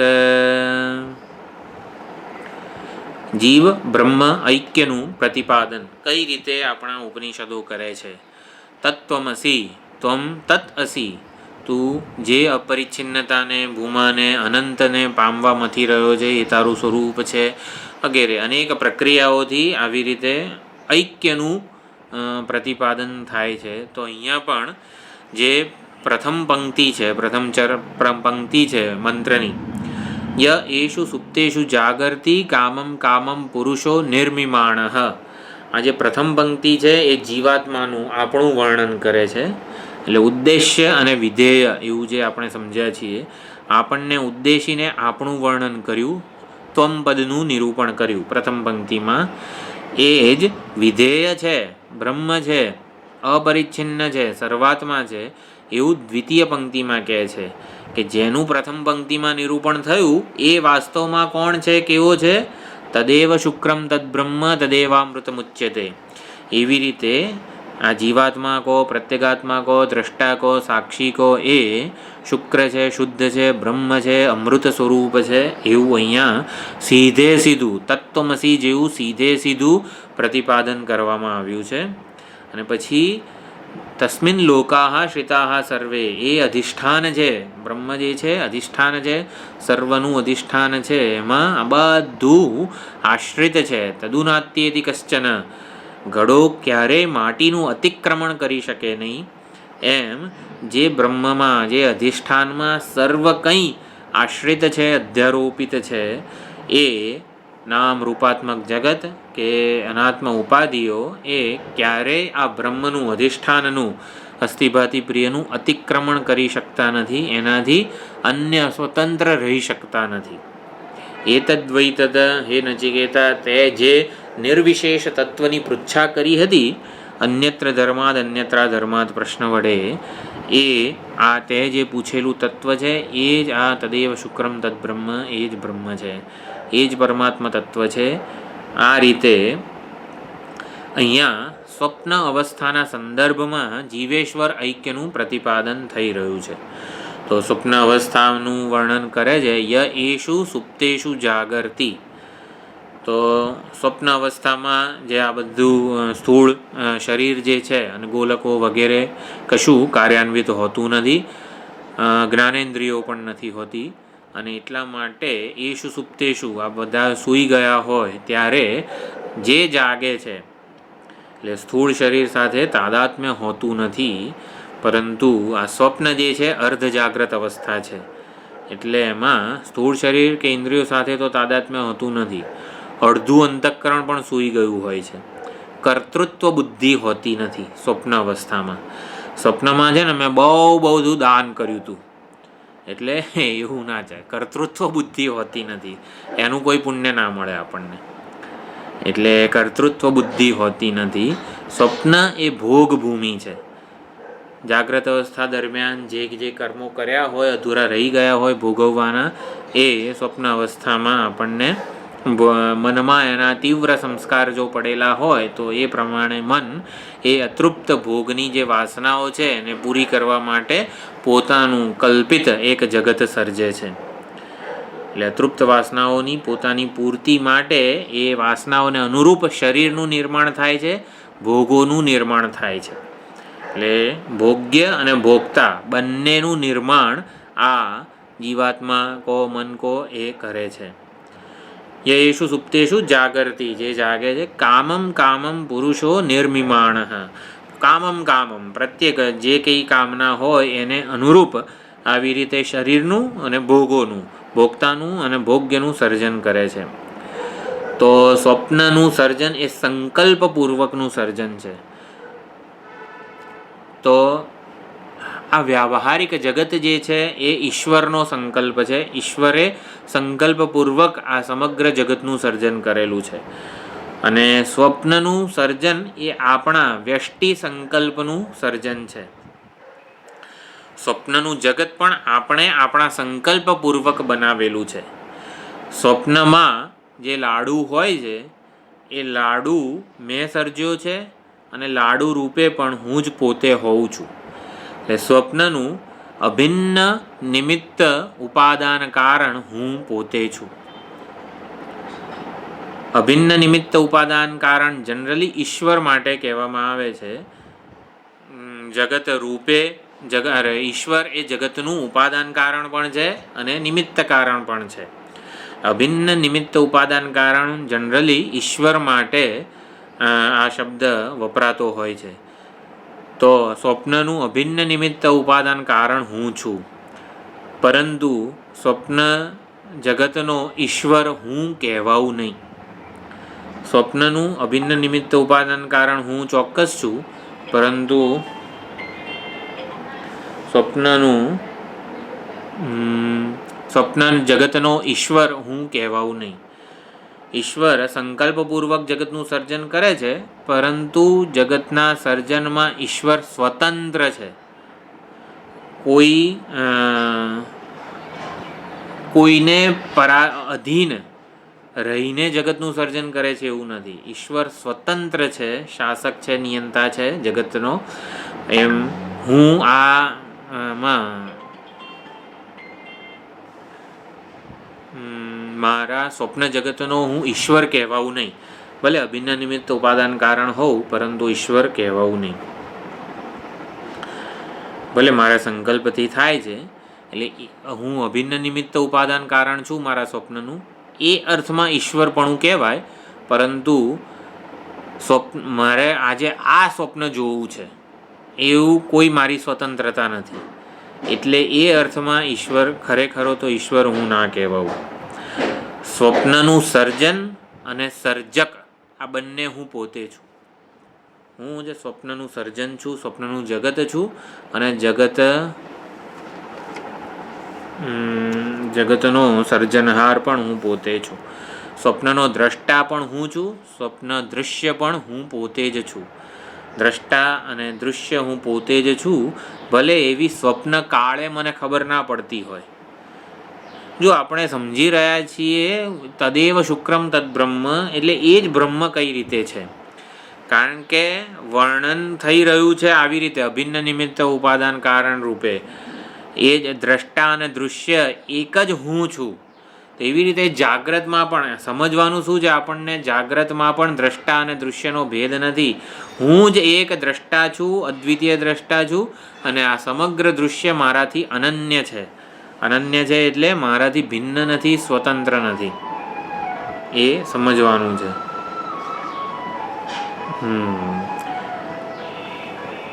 જીવ બ્રહ્મ ઐક્યનું પ્રતિપાદન કઈ રીતે આપણા ઉપનિષદો કરે છે. તત્વમસી ત્વમ તત અસી તું જે અપરિચ્છિન્નતાને, ભૂમાને, અનંતને પામવા મથી રહ્યો છે એ તારું સ્વરૂપ છે વગેરે અનેક પ્રક્રિયાઓથી આવી રીતે ઐક્યનું પ્રતિપાદન થાય છે. તો અહીંયા પણ જે પ્રથમ પંક્તિ છે, પંક્તિ છે મંત્રની, ય એષુ સુપ્તેષુ જાગર્તિ કામમ કામમ પુરુષો નિર્મિમાણઃ. આ જે પ્રથમ પંક્તિ છે એ જીવાત્માનું આપણું વર્ણન કરે છે. એટલે ઉદ્દેશ્ય અને વિધેય એવું જે આપણે સમજ્યા છીએ, આપણને ઉદ્દેશીને આપણું વર્ણન કર્યું, ત્વમ પદનું નિરૂપણ કર્યું પ્રથમ પંક્તિમાં. એ જ વિધેય છે, બ્રહ્મ છે, અપરિચ્છિન્ન છે, સર્વાત્મા છે એવું દ્વિતીય પંક્તિમાં કહે છે કે જેનું પ્રથમ પંક્તિમાં નિરૂપણ થયું એ વાસ્તવમાં કોણ છે, કેવો છે? તદેવ શુક્રમ તદ્બ્રહ્મ તદેવામૃતમુચ્યતે. એવી રીતે આ જીવાત્મા કહો, પ્રત્યેગાત્મા કહો, દ્રષ્ટા કહો, સાક્ષી કહો, એ શુક્ર છે, શુદ્ધ છે, બ્રહ્મ છે, અમૃત સ્વરૂપ છે એવું અહીંયા સીધે સીધું તત્વમસી જેવું સીધે સીધું પ્રતિપાદન કરવામાં આવ્યું છે. અને પછી તસ્મિન લોકાહ શ્રિતાહ સર્વે, એ અધિષ્ઠાન છે, બ્રહ્મ જે છે અધિષ્ઠાન છે, સર્વનું અધિષ્ઠાન છે, એમાં આ બધું આશ્રિત છે. તદુનાત્યેતિ કશ્ચન, ઘડો ક્યારેય માટીનું અતિક્રમણ કરી શકે નહીં. એમ જે બ્રહ્મમાં, જે અધિષ્ઠાનમાં સર્વ કંઈ આશ્રિત છે, અધ્યારોપિત છે, એ નામ રૂપાત્મક જગત કે અનાત્મ ઉપાધિઓ એ ક્યારેય આ બ્રહ્મનું, અધિષ્ઠાનનું, અસ્થિભાતિ પ્રિયનું અતિક્રમણ કરી શકતા નથી, એનાથી અન્ય સ્વતંત્ર રહી શકતા નથી. એતદ્વૈતદ, હે નચિકેતા, તે જે નિર્વિશેષ તત્વની પૃચ્છા કરી હતી અન્યત્ર ધર્માદ અન્યત્રા ધર્માદ પ્રશ્ન વડે, એ આ તે જે પૂછેલું તત્વ છે એ જ આ તદેવ શુક્રમ તદ્બ્રહ્મ, એ જ બ્રહ્મ છે, એ જ પરમાત્મા તત્વ છે. આ રીતે અહીંયા સ્વપ્ન અવસ્થાના સંદર્ભમાં જીવેશ્વર ઐક્યનું પ્રતિપાદન થઈ રહ્યું છે. તો સ્વપ્ન અવસ્થાનું વર્ણન કરે છે, ય એષુ સુપ્તેષુ જાગર્તિ. તો સ્વપ્ન અવસ્થામાં જે આ બધું સ્થૂળ શરીર જે છે અને ગોલકો વગેરે કશું કાર્યાન્વિત હોતું નથી, જ્ઞાનેન્દ્રિયો પણ નથી હોતી, અને એટલા માટે એષુ સુપ્તેષુ, આ બધા સૂઈ ગયા હોય ત્યારે જે જાગે છે, એટલે સ્થૂળ શરીર સાથે તાદાત્મ્ય હોતું નથી, પરંતુ આ સ્વપ્ન જે છે અર્ધ જાગ્રત અવસ્થા છે. એટલે એમાં સ્થૂળ શરીર કે ઇન્દ્રિયો સાથે તો તાદાત્મ્ય હોતું નથી, અડધું અંતઃકરણ પણ સૂઈ ગયું હોય છે, કર્તૃત્વ બુદ્ધિ હોતી નથી સ્વપ્ન અવસ્થામાં. સ્વપ્નમાં છે ને મેં બહુ બધું દાન કર્યું હતું એટલે એવું ના જાય, કર્તૃત્વ બુદ્ધિ હોતી નથી, એનું કોઈ પુણ્ય ના મળે આપણને, એટલે કર્તૃત્વ બુદ્ધિ હોતી નથી. સ્વપ્ન એ ભોગ ભૂમિ છે. જાગ્રત અવસ્થા દરમિયાન જે કર્મો કર્યા હોય, અધૂરા રહી ગયા હોય ભોગવવાના, એ સ્વપ્ન અવસ્થામાં આપણને મનમાં એના તીવ્ર સંસ્કાર જો પડેલા હોય તો એ પ્રમાણે મન એ અતૃપ્ત ભોગની જે વાસનાઓ છે એને પૂરી કરવા માટે પોતાનું કલ્પિત એક જગત સર્જે છે. એટલે અતૃપ્ત વાસનાઓની પોતાની પૂર્તિ માટે એ વાસનાઓને અનુરૂપ શરીરનું નિર્માણ થાય છે, ભોગોનું નિર્માણ થાય છે. એટલે ભોગ્ય અને ભોગતા બંનેનું નિર્માણ આ જીવાત્મા કો, મન કો એ કરે છે. યેષુ સુપ્તેષુ જાગર્તિ, જે જાગે છે, કામમ કામમ પુરુષો નિર્મિમાણ. કામમ કામમ, પ્રત્યેક જે કંઈ કામના હોય એને અનુરૂપ આવી રીતે શરીરનું અને ભોગોનું, ભોગતાનું અને ભોગ્યનું સર્જન કરે છે. તો સ્વપ્નનું સર્જન એ સંકલ્પપૂર્વકનું સર્જન છે. તો આ વ્યાવહારિક જગત જે છે એ ઈશ્વરનો સંકલ્પ છે. ઈશ્વરે સંકલ્પપૂર્વક આ સમગ્ર જગતનું સર્જન કરેલું છે, અને સ્વપ્નનું સર્જન એ આપણા વ્યષ્ટિ સંકલ્પનું સર્જન છે. સ્વપ્નનું જગત પણ આપણે આપણા સંકલ્પપૂર્વક બનાવેલું છે. સ્વપ્નમાં જે લાડુ હોય છે એ લાડુ મેં સર્જ્યો છે, અને લાડુ રૂપે પણ હું જ પોતે હોઉં છું. એટલે સ્વપ્નનું અભિન્ન નિમિત્ત ઉપાદાન કારણ હું પોતે છું. અભિન્ન નિમિત્ત ઉપાદાન કારણ જનરલી ઈશ્વર માટે કહેવામાં આવે છે. જગત રૂપે ઈશ્વર એ જગતનું ઉપાદાન કારણ પણ છે અને નિમિત્ત કારણ પણ છે. અભિન્ન નિમિત્ત ઉપાદાન કારણ જનરલી ઈશ્વર માટે આ શબ્દ વપરાતો હોય છે. તો સ્વપ્નનું અભિન્ન નિમિત્ત ઉપાદાન કારણ હું છું, પરંતુ સ્વપ્ન જગતનો ઈશ્વર હું કહેવાવું નહીં. સ્વપ્નનું અભિન્ન નિમિત્ત ઉપાદાન કારણ હું ચોક્કસ છું, પરંતુ સ્વપ્ન જગતનો ઈશ્વર હું કહેવાવું નહીં. ઈશ્વર સંકલ્પપૂર્વક જગતનું સર્જન કરે છે, પરંતુ જગતના સર્જનમાં ઈશ્વર સ્વતંત્ર છે. કોઈને અધીન રહીને જગતનું સર્જન કરે છે એવું નથી. ઈશ્વર સ્વતંત્ર છે, શાસક છે, નિયંતા છે જગતનો. એમ હું મારા સ્વપ્ન જગતનો હું ઈશ્વર કહેવાવું નહીં. ભલે અભિન્ન નિમિત્ત ઉપાદાન કારણ હોઉં, પરંતુ ઈશ્વર કહેવાવું નહીં. ભલે મારા સંકલ્પથી થાય છે, એટલે હું અભિન્ન નિમિત્ત ઉપાદાન કારણ છું મારા સ્વપ્નનું, એ અર્થમાં ઈશ્વરપણું કહેવાય. પરંતુ મારે આજે આ સ્વપ્ન જોવું છે એવું કોઈ મારી સ્વતંત્રતા નથી. એટલે એ અર્થમાં ઈશ્વર ખરેખરો તો ઈશ્વર હું ના કહેવાવું. સ્વપ્નનું સર્જન અને સર્જક આ બંને હું પોતે છું. હું જે સ્વપ્નનું સર્જન છું, સ્વપ્નનું જગત છું, અને જગતનો સર્જનહાર પણ હું પોતે છું. સ્વપ્નનો દ્રષ્ટા પણ હું છું, સ્વપ્ન દૃશ્ય પણ હું પોતે જ છું. દ્રષ્ટા અને દૃશ્ય હું પોતે જ છું, ભલે એવી સ્વપ્ન કાળે મને ખબર ના પડતી હોય. જો આપણે સમજી રહ્યા છીએ તદેવ શુક્રમ તદ બ્રહ્મ, એટલે એ જ બ્રહ્મ કઈ રીતે છે, કારણ કે વર્ણન થઈ રહ્યું છે આવી રીતે અભિન્ન નિમિત્ત ઉપાદાન કારણ રૂપે. એ જ દ્રષ્ટા અને દૃશ્ય એક જ હું છું. તેવી રીતે જાગ્રતમાં પણ સમજવાનું શું છે આપણને, જાગ્રતમાં પણ દ્રષ્ટા અને દૃશ્યનો ભેદ નથી. હું જ એક દ્રષ્ટા છું, અદ્વિતીય દ્રષ્ટા છું, અને આ સમગ્ર દૃશ્ય મારાથી અનન્ય છે. અનન્ય છે એટલે મારાથી ભિન્ન નથી, સ્વતંત્ર નથી. એ સમજવાનું છે.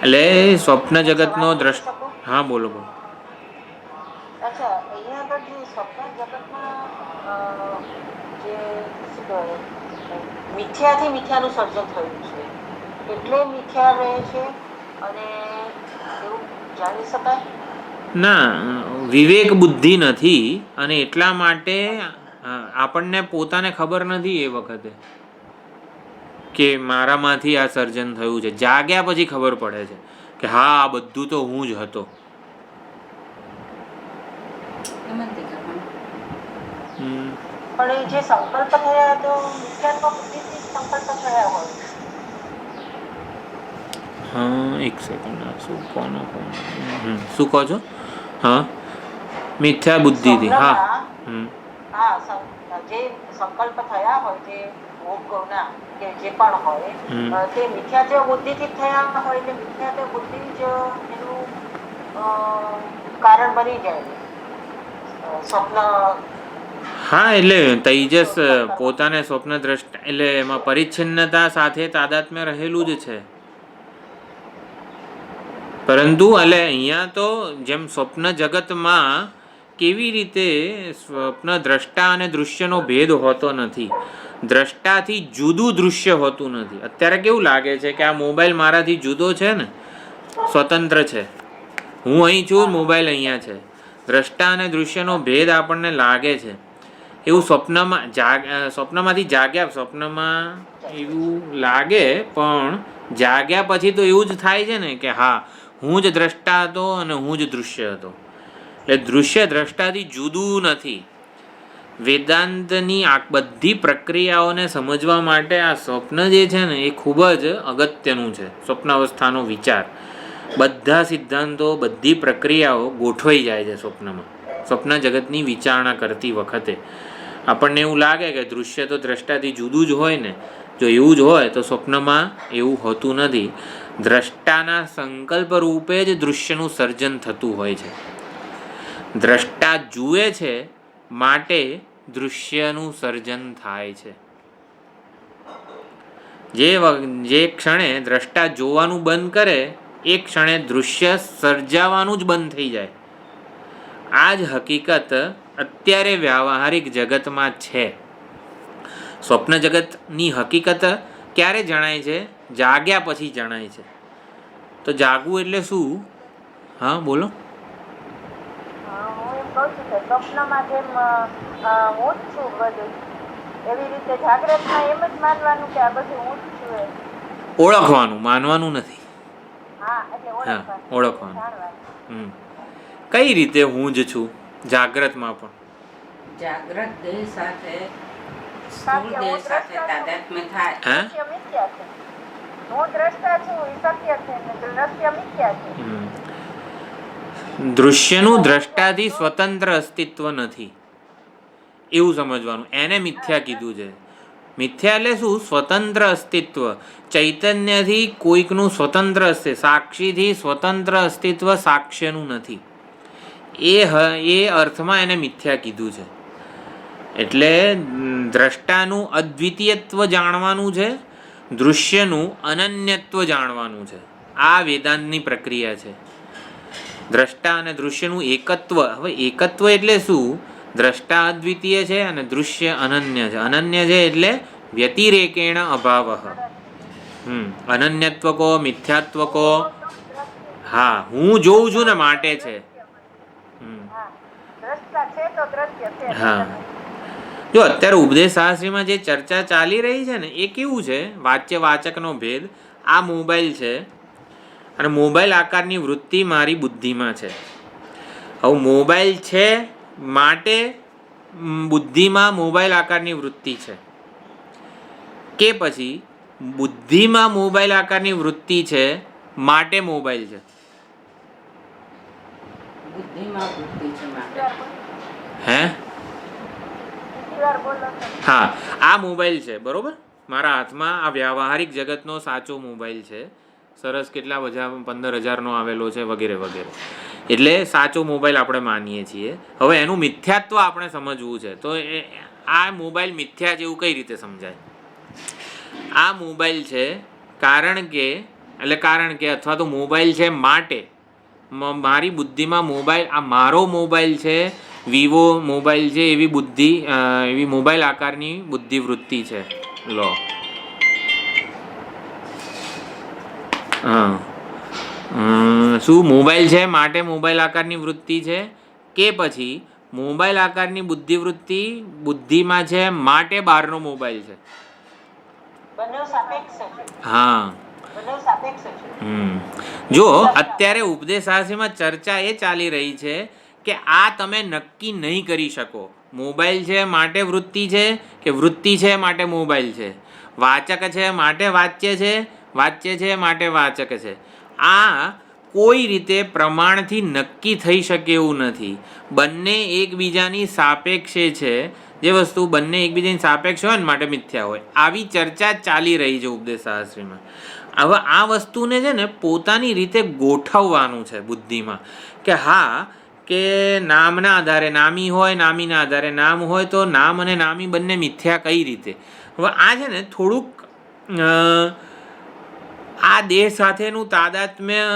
એટલે સ્વપ્ન જગતનો હા બોલો બોલો. અચ્છા, અહીંયા આગળ જે સ્વપ્ન જગતમાં જે શું કહેવાય, મિથ્યાથી મિથ્યાનું સર્જન થયું છે, એટલે મિથ્યા રહે છે, અને એવું જાણી શકાય? ના, વિવેક બુદ્ધિ નથી, અને એટલા માટે આપણને પોતાને ખબર નથી એ વખતે કે મારામાંથી આ સર્જન થયું છે. જાગ્યા પછી ખબર પડે છે કે હા, આ બધું તો હું જ હતો. પણ જે સંકલ્પ થયા તો મિથ્યાત્વ બુદ્ધિથી સંકલ્પ થયા હોય. હા, એક સેકન્ડ. શું કહો છો? હા, મિથ્યા બુદ્ધિથી. હા, જે સંકલ્પ થયા હોય તે ભોગવના કે જે પણ હોય તે મિથ્યાત્વ બુદ્ધિથી થયા હોય, એટલે મિથ્યાત્વ બુદ્ધિ જ એનું કારણ બની જાય સ્વપ્ન. હા, એટલે તૈજસ પોતાને સ્વપ્ન દ્રષ્ટા, એટલે એમાં પરિચ્છિન્નતા સાથે તાદાત્મ્ય રહેલું જ છે. પરંતુ એટલે અહીંયા તો જેમ સ્વપ્ન જગતમાં કેવી રીતે સ્વપ્ન દ્રષ્ટા અને દૃશ્યનો ભેદ હોતો નથી, દ્રષ્ટાથી જુદું દૃશ્ય હોતું નથી. અત્યારે કેવું લાગે છે કે આ મોબાઈલ મારાથી જુદો છે ને, સ્વતંત્ર છે, હું અહીં છું, મોબાઈલ અહીંયા છે. દ્રષ્ટા અને દૃશ્યનો ભેદ આપણને લાગે છે. એવું સ્વપ્નમાંથી જાગ્યા, સ્વપ્નમાં એવું લાગે, પણ જાગ્યા પછી તો એવું જ થાય છે ને કે હા, હું જ દ્રષ્ટા હતો અને હું જ દૃશ્ય હતો. એટલે દૃશ્ય દ્રષ્ટાથી જુદું નથી. વેદાંતની આ બધી પ્રક્રિયાઓને સમજવા માટે આ સ્વપ્ન જે છે ને એ ખૂબ જ અગત્યનું છે. સ્વપ્નાવસ્થાનો વિચાર, બધા સિદ્ધાંતો, બધી પ્રક્રિયાઓ ગોઠવાઈ જાય છે સ્વપ્નમાં. સ્વપ્ન જગતની વિચારણા કરતી વખતે આપણને એવું લાગે કે દૃશ્ય તો દ્રષ્ટાથી જુદું જ હોય ને. જો એવું જ હોય તો સ્વપ્નમાં એવું હોતું નથી. દ્રષ્ટાના સંકલ્પ રૂપે જ દૃશ્યનું સર્જન થતું હોય છે. દ્રષ્ટા જુએ છે માટે દૃશ્યનું સર્જન થાય છે. જે ક્ષણે દ્રષ્ટા જોવાનું બંધ કરે એ ક્ષણે દૃશ્ય સર્જાવાનું જ બંધ થઈ જાય. આ જ હકીકત અત્યારે વ્યાવહારિક જગતમાં છે. સ્વપ્ન જગતની હકીકત ક્યારે જણાય છે? જાગ્યા પછી જણાય છે. તો જાગવું એટલે શું? હા બોલો. હું એમ કહું છું કે સ્વપ્નમાં જેમ હું જ છું બધું, એવી રીતે જાગ્રતમાં એમ જ માનવાનું કે આ બધું હું જ છું એમ. ઓળખવાનું, માનવાનું નથી. હા, એટલે હા, ઓળખવાનું. જાણવાનું. કઈ રીતે હું જ છું જાગ્રતમાં પણ? જાગ્રત દેહ સાથે સ્થૂળ દેહ સાથે તાદાત્મ્ય થાય. હે? સત્ય મિથ્યા છે. હું દ્રષ્ટા છું એ સત્ય છે ને દ્રશ્ય મિથ્યા છે. દૃશ્યનું દ્રષ્ટાથી સ્વતંત્ર અસ્તિત્વ નથી એવું સમજવાનું. એને મિથ્યા કીધું છે. મિથ્યા એટલે શું? સ્વતંત્ર અસ્તિત્વ. ચૈતન્યથી કોઈકનું સ્વતંત્ર અસ્તિત્વ, સાક્ષીથી સ્વતંત્ર અસ્તિત્વ સાક્ષ્યનું નથી. એ અર્થમાં એને મિથ્યા કીધું છે. એટલે દ્રષ્ટાનું અદ્વિતીયત્વ જાણવાનું છે, દૃશ્યનું અનન્યત્વ જાણવાનું છે. આ વેદાંતની પ્રક્રિયા છે. દ્રષ્ટા અને દૃશ્યનું એકત્વ. હવે એકત્વ એટલે શું? દ્રષ્ટા અદ્વિતીય છે અને દૃશ્ય અનન્ય છે. અનન્ય છે એટલે વ્યતિરેકેણ અભાવ. અનન્યત્વ કો, મિથ્યાત્વ કો. હા, હું જોઉં છું ને માટે છે. દ્રષ્ટા છે તો દ્રશ્ય છે. હા, જો અત્યારે ઉપદેશ શાસ્ત્રીમાં જે ચર્ચા ચાલી રહી છે ને, એ કેવું છે? વાચ્ય વાચકનો ભેદ. આ મોબાઈલ છે અને મોબાઈલ આકારની વૃત્તિ મારી બુદ્ધિમાં છે. હવે મોબાઈલ છે માટે બુદ્ધિમાં મોબાઈલ આકારની વૃત્તિ છે, કે પછી બુદ્ધિમાં મોબાઈલ આકારની વૃત્તિ છે માટે મોબાઈલ છે? બુદ્ધિમાં વૃત્તિ છે માટે. હે? હા, આ મોબાઈલ છે બરોબર. મારા હાથમાં આ વ્યાવહારિક જગતનો સાચો મોબાઈલ છે. સરસ, કેટલા બધા 15,000નો આવેલો છે વગેરે વગેરે. એટલે સાચો મોબાઈલ આપણે માનીએ છીએ. હવે એનું મિથ્યાત્વ આપણે સમજવું છે. તો આ મોબાઈલ મિથ્યા જેવું કઈ રીતે સમજાય? આ મોબાઈલ છે કારણ કે અથવા તો મોબાઈલ છે માટે મારી બુદ્ધિમાં મોબાઈલ, આ મારો મોબાઈલ છે, વિવો મોબાઈલ છે, એવી બુદ્ધિ, એવી મોબાઈલ આકારની બુદ્ધિવૃત્તિ છે. લો, હા, શું મોબાઈલ છે માટે મોબાઈલ આકારની વૃત્તિ છે, કે પછી મોબાઈલ આકારની બુદ્ધિવૃત્તિ બુદ્ધિમાં છે માટે બહારનો મોબાઈલ છે? બંને સાપેક્ષ છે. હા, બંને સાપેક્ષ છે. જો અત્યારે ઉપદેશાસ્ત્રીમાં ચર્ચા એ ચાલી રહી છે કે આ તમે નક્કી નહીં કરી શકો. મોબાઈલ છે માટે વૃત્તિ છે કે વૃત્તિ છે માટે મોબાઈલ છે? વાચક છે માટે વાચ્ય છે, વાચ્ય છે માટે વાચક છે? આ કોઈ રીતે પ્રમાણથી નક્કી થઈ શકે એવું નથી. બંને એકબીજાની સાપેક્ષે છે. જે વસ્તુ બંને એકબીજાની સાપેક્ષ હોય ને માટે મિથ્યા હોય. આવી ચર્ચા ચાલી રહી છે ઉપદેશશાસ્ત્રીમાં. હવે આ વસ્તુને છે ને પોતાની રીતે ગોઠવવાનું છે બુદ્ધિમાં, કે હા, કે નામના આધારે નામી હોય, નામીના આધારે નામ હોય, તો નામ અને નામી બંને મિથ્યા કઈ રીતે? હવે આ છે ને થોડુંક આ દેહ સાથેનું તાદાત્મ્ય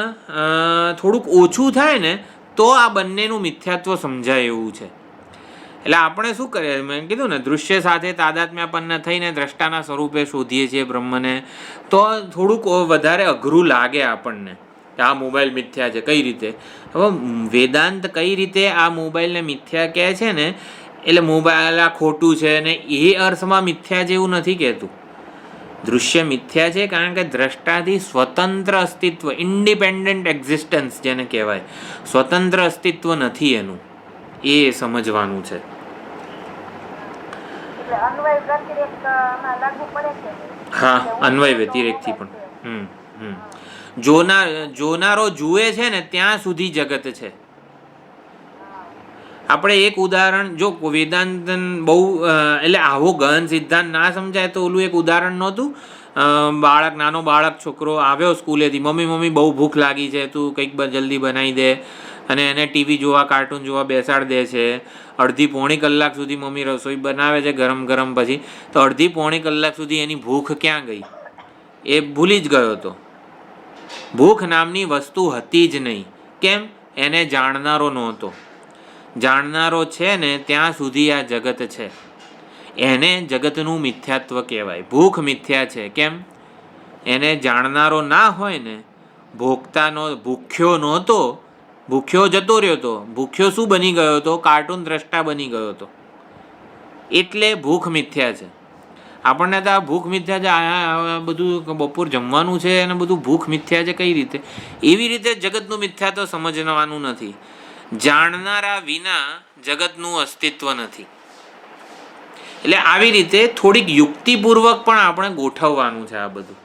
થોડુંક ઓછું થાય ને તો આ બંનેનું મિથ્યાત્વ સમજાય એવું છે. એટલે આપણે શું કરીએ, મેં કીધું ને, દૃશ્ય સાથે તાદાત્મ્યપન્ન થઈને દ્રષ્ટાના સ્વરૂપે શોધીએ છીએ બ્રહ્મને, તો થોડુંક વધારે અઘરું લાગે આપણને કે આ મોબાઈલ મિથ્યા છે. કઈ રીતે? હવે વેદાંત કઈ રીતે આ મોબાઈલને મિથ્યા કહે છે ને, એટલે મોબાઈલ આ ખોટું છે ને એ અર્થમાં મિથ્યા જેવું નથી કહેતું. દૃશ્ય મિથ્યા છે કારણ કે દ્રષ્ટાથી સ્વતંત્ર અસ્તિત્વ, ઇન્ડિપેન્ડન્ટ એક્ઝિસ્ટન્સ જેને કહેવાય, સ્વતંત્ર અસ્તિત્વ નથી એનું. એ સમજવાનું છે. હા, અન્વય વ્યતિરેકથી પણ. જોનારો જુએ છે ને ત્યાં સુધી જગત છે. આપણે એક ઉદાહરણ જો વેદાંત બહુ એટલે આવો ગહન સિદ્ધાંત ના સમજાય તો ઓલું એક ઉદાહરણ નહોતું, નાનો બાળક છોકરો આવ્યો સ્કૂલેથી, મમ્મી બહુ ભૂખ લાગી છે, તું કંઈક જલ્દી બનાવી દે, અને એને ટીવી જોવા કાર્ટૂન જોવા બેસાડ દે છે. અડધી પોણી કલાક સુધી મમ્મી રસોઈ બનાવે છે ગરમ ગરમ, પછી તો અડધી પોણી કલાક સુધી એની ભૂખ ક્યાં ગઈ એ ભૂલી જ ગયો હતો. ભૂખ નામની વસ્તુ હતી જ નહીં. કેમ? એને જાણનારો નહોતો. જાણનારો છે ને ત્યાં સુધી આ જગત છે. એને જગતનું મિથ્યાત્વ કહેવાય. ભૂખ મિથ્યા છે. કેમ? એને જાણનારો ના હોય ને, ભૂખ્યો નહોતો, ભૂખ્યો જતો રહ્યો હતો. ભૂખ્યો શું બની ગયો હતો? કાર્ટૂન દ્રષ્ટા બની ગયો હતો. એટલે ભૂખ મિથ્યા છે. આપણને તો આ ભૂખ મિથ્યા છે, આ બધું બપોર જમવાનું છે અને બધું ભૂખ મિથ્યા છે. કઈ રીતે? એવી રીતે જગતનું મિથ્યા તો સમજવાનું નથી. જાણનારા વિના જગતનું અસ્તિત્વ નથી. એટલે આવી રીતે થોડીક યુક્તિપૂર્વક પણ આપણે ગોઠવવાનું છે આ બધું,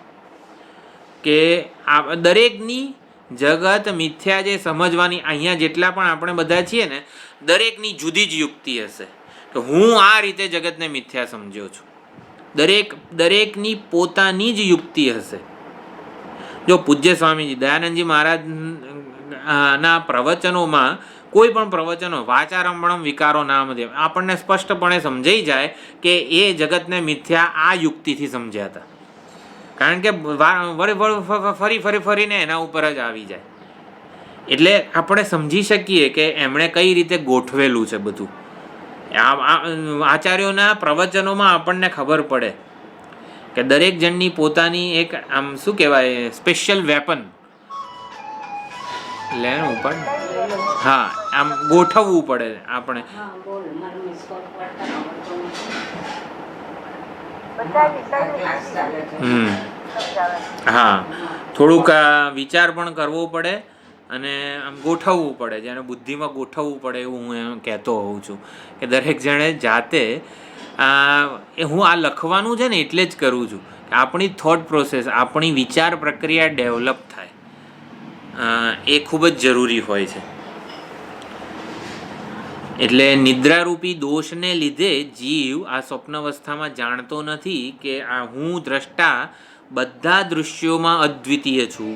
કે દરેકની જગત મિથ્યા જે સમજવાની, અહીંયા જેટલા પણ આપણે બધા છીએ ને, દરેકની જુદી જ યુક્તિ હશે કે હું આ રીતે જગતને મિથ્યા સમજ્યો છું. દરેકની પોતાની જ યુક્તિ હશે. જો પૂજ્ય સ્વામીજી દયાનંદજી મહારાજ ના પ્રવચનોમાં, કોઈ પણ પ્રવચનો વાચારંભણમ વિકારો નામદેવ, આપણને સ્પષ્ટપણે સમજાઈ જાય કે એ જગતને મિથ્યા આ યુક્તિથી સમજ્યા હતા. કારણ કે ફરીને એના ઉપર જ આવી જાય. એટલે આપણે સમજી શકીએ કે એમણે કઈ રીતે ગોઠવેલું છે બધું. આચાર્યોના પ્રવચનોમાં આપણને ખબર પડે કે દરેક જણની પોતાની એક આમ શું કહેવાય સ્પેશિયલ વેપન લેવાનું પણ, હા, આમ ગોઠવવું પડે આપણે. હા, થોડુંક વિચાર પણ કરવો પડે અને આમ ગોઠવવું પડે, જેને બુદ્ધિમાં ગોઠવવું પડે એવું હું એમ કહેતો હોઉં છું કે દરેક જણે જાતે હું આ લખવાનું છે ને એટલે જ કરું છું કે આપણી થોટ પ્રોસેસ, આપણી વિચાર પ્રક્રિયા ડેવલપ થાય, એ ખૂબ જ જરૂરી હોય છે. એટલે નિદ્રારૂપી દોષને લીધે જીવ આ સ્વપ્નાવસ્થામાં જાણતો નથી કે આ હું દ્રષ્ટા બધા દૃશ્યોમાં અદ્વિતીય છું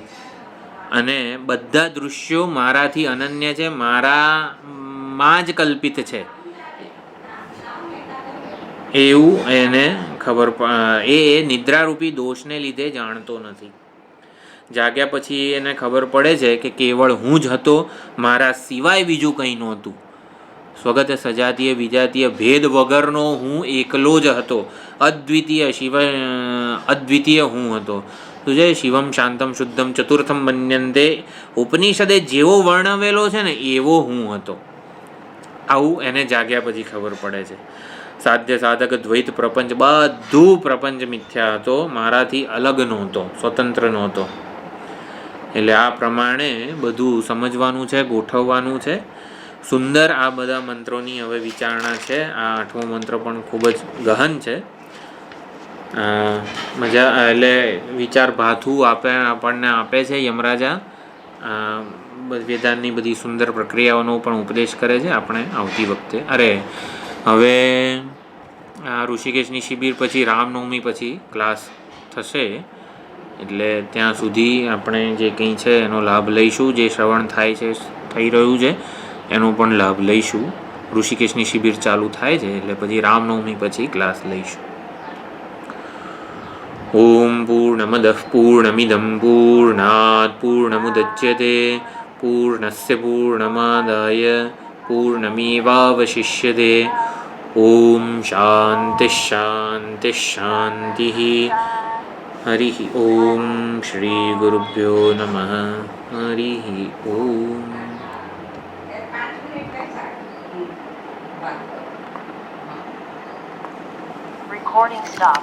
અને બધા દૃશ્યો મારાથી અનન્ય છે, મારામાં જ કલ્પિત છે, એવું એને ખબર એ નિદ્રારૂપી દોષને લીધે જાણતો નથી. જાગ્યા પછી એને ખબર પડે છે કે કેવળ હું જ હતો, મારા સિવાય બીજું કંઈ નહોતું. સ્વગત સજાતીય વિજાતીય ભેદ વગરનો હું એકલો જ હતો, અદ્વિતીય હું હતો. તો જે શિવમ શાંતમ શુદ્ધમ ચતુર્થમ મન્યંતે ઉપનિષદે જેવો વર્ણવેલો છે ને એવો હું હતો. આવું એને જાગ્યા પછી ખબર પડે છે. સાધ્ય સાધક દ્વૈત પ્રપંચ, બધું પ્રપંચ મિથ્યા હતો, મારાથી અલગ નહોતો, સ્વતંત્ર નહોતો. એટલે આ પ્રમાણે બધું સમજવાનું છે, ગોઠવવાનું છે. સુંદર આ બધા મંત્રોની હવે વિચારણા છે. આ 8મો મંત્ર પણ ખૂબ જ ગહન છે. મજા એટલે વિચાર ભાથું આપણને આપે છે યમરાજા. વેદાંતની બધી સુંદર પ્રક્રિયાઓનો પણ ઉપદેશ કરે છે. આપણે આવતી વખતે હવે આ ઋષિકેશની શિબિર પછી રામનવમી પછી ક્લાસ થશે, એટલે ત્યાં સુધી આપણે જે કંઈ છે એનો લાભ લઈશું. જે શ્રવણ થાય છે, થઈ રહ્યું છે, એનો પણ લાભ લઈશું. ઋષિકેશની શિબિર ચાલુ થાય છે એટલે પછી રામનવમી પછી ક્લાસ લઈશું. ઓમ પૂર્ણમદઃ પૂર્ણમિદં પૂર્ણાત પૂર્ણમુદચ્યતે પૂર્ણસ્ય પૂર્ણમાદાય પૂર્ણમેવાવશિષ્યતે. ઓમ શાંતિ શાંતિ શાંતિ. હરિ ઓમ શ્રી ગુરુભ્યો નમઃ. હરિ ઓમ. Recording stop.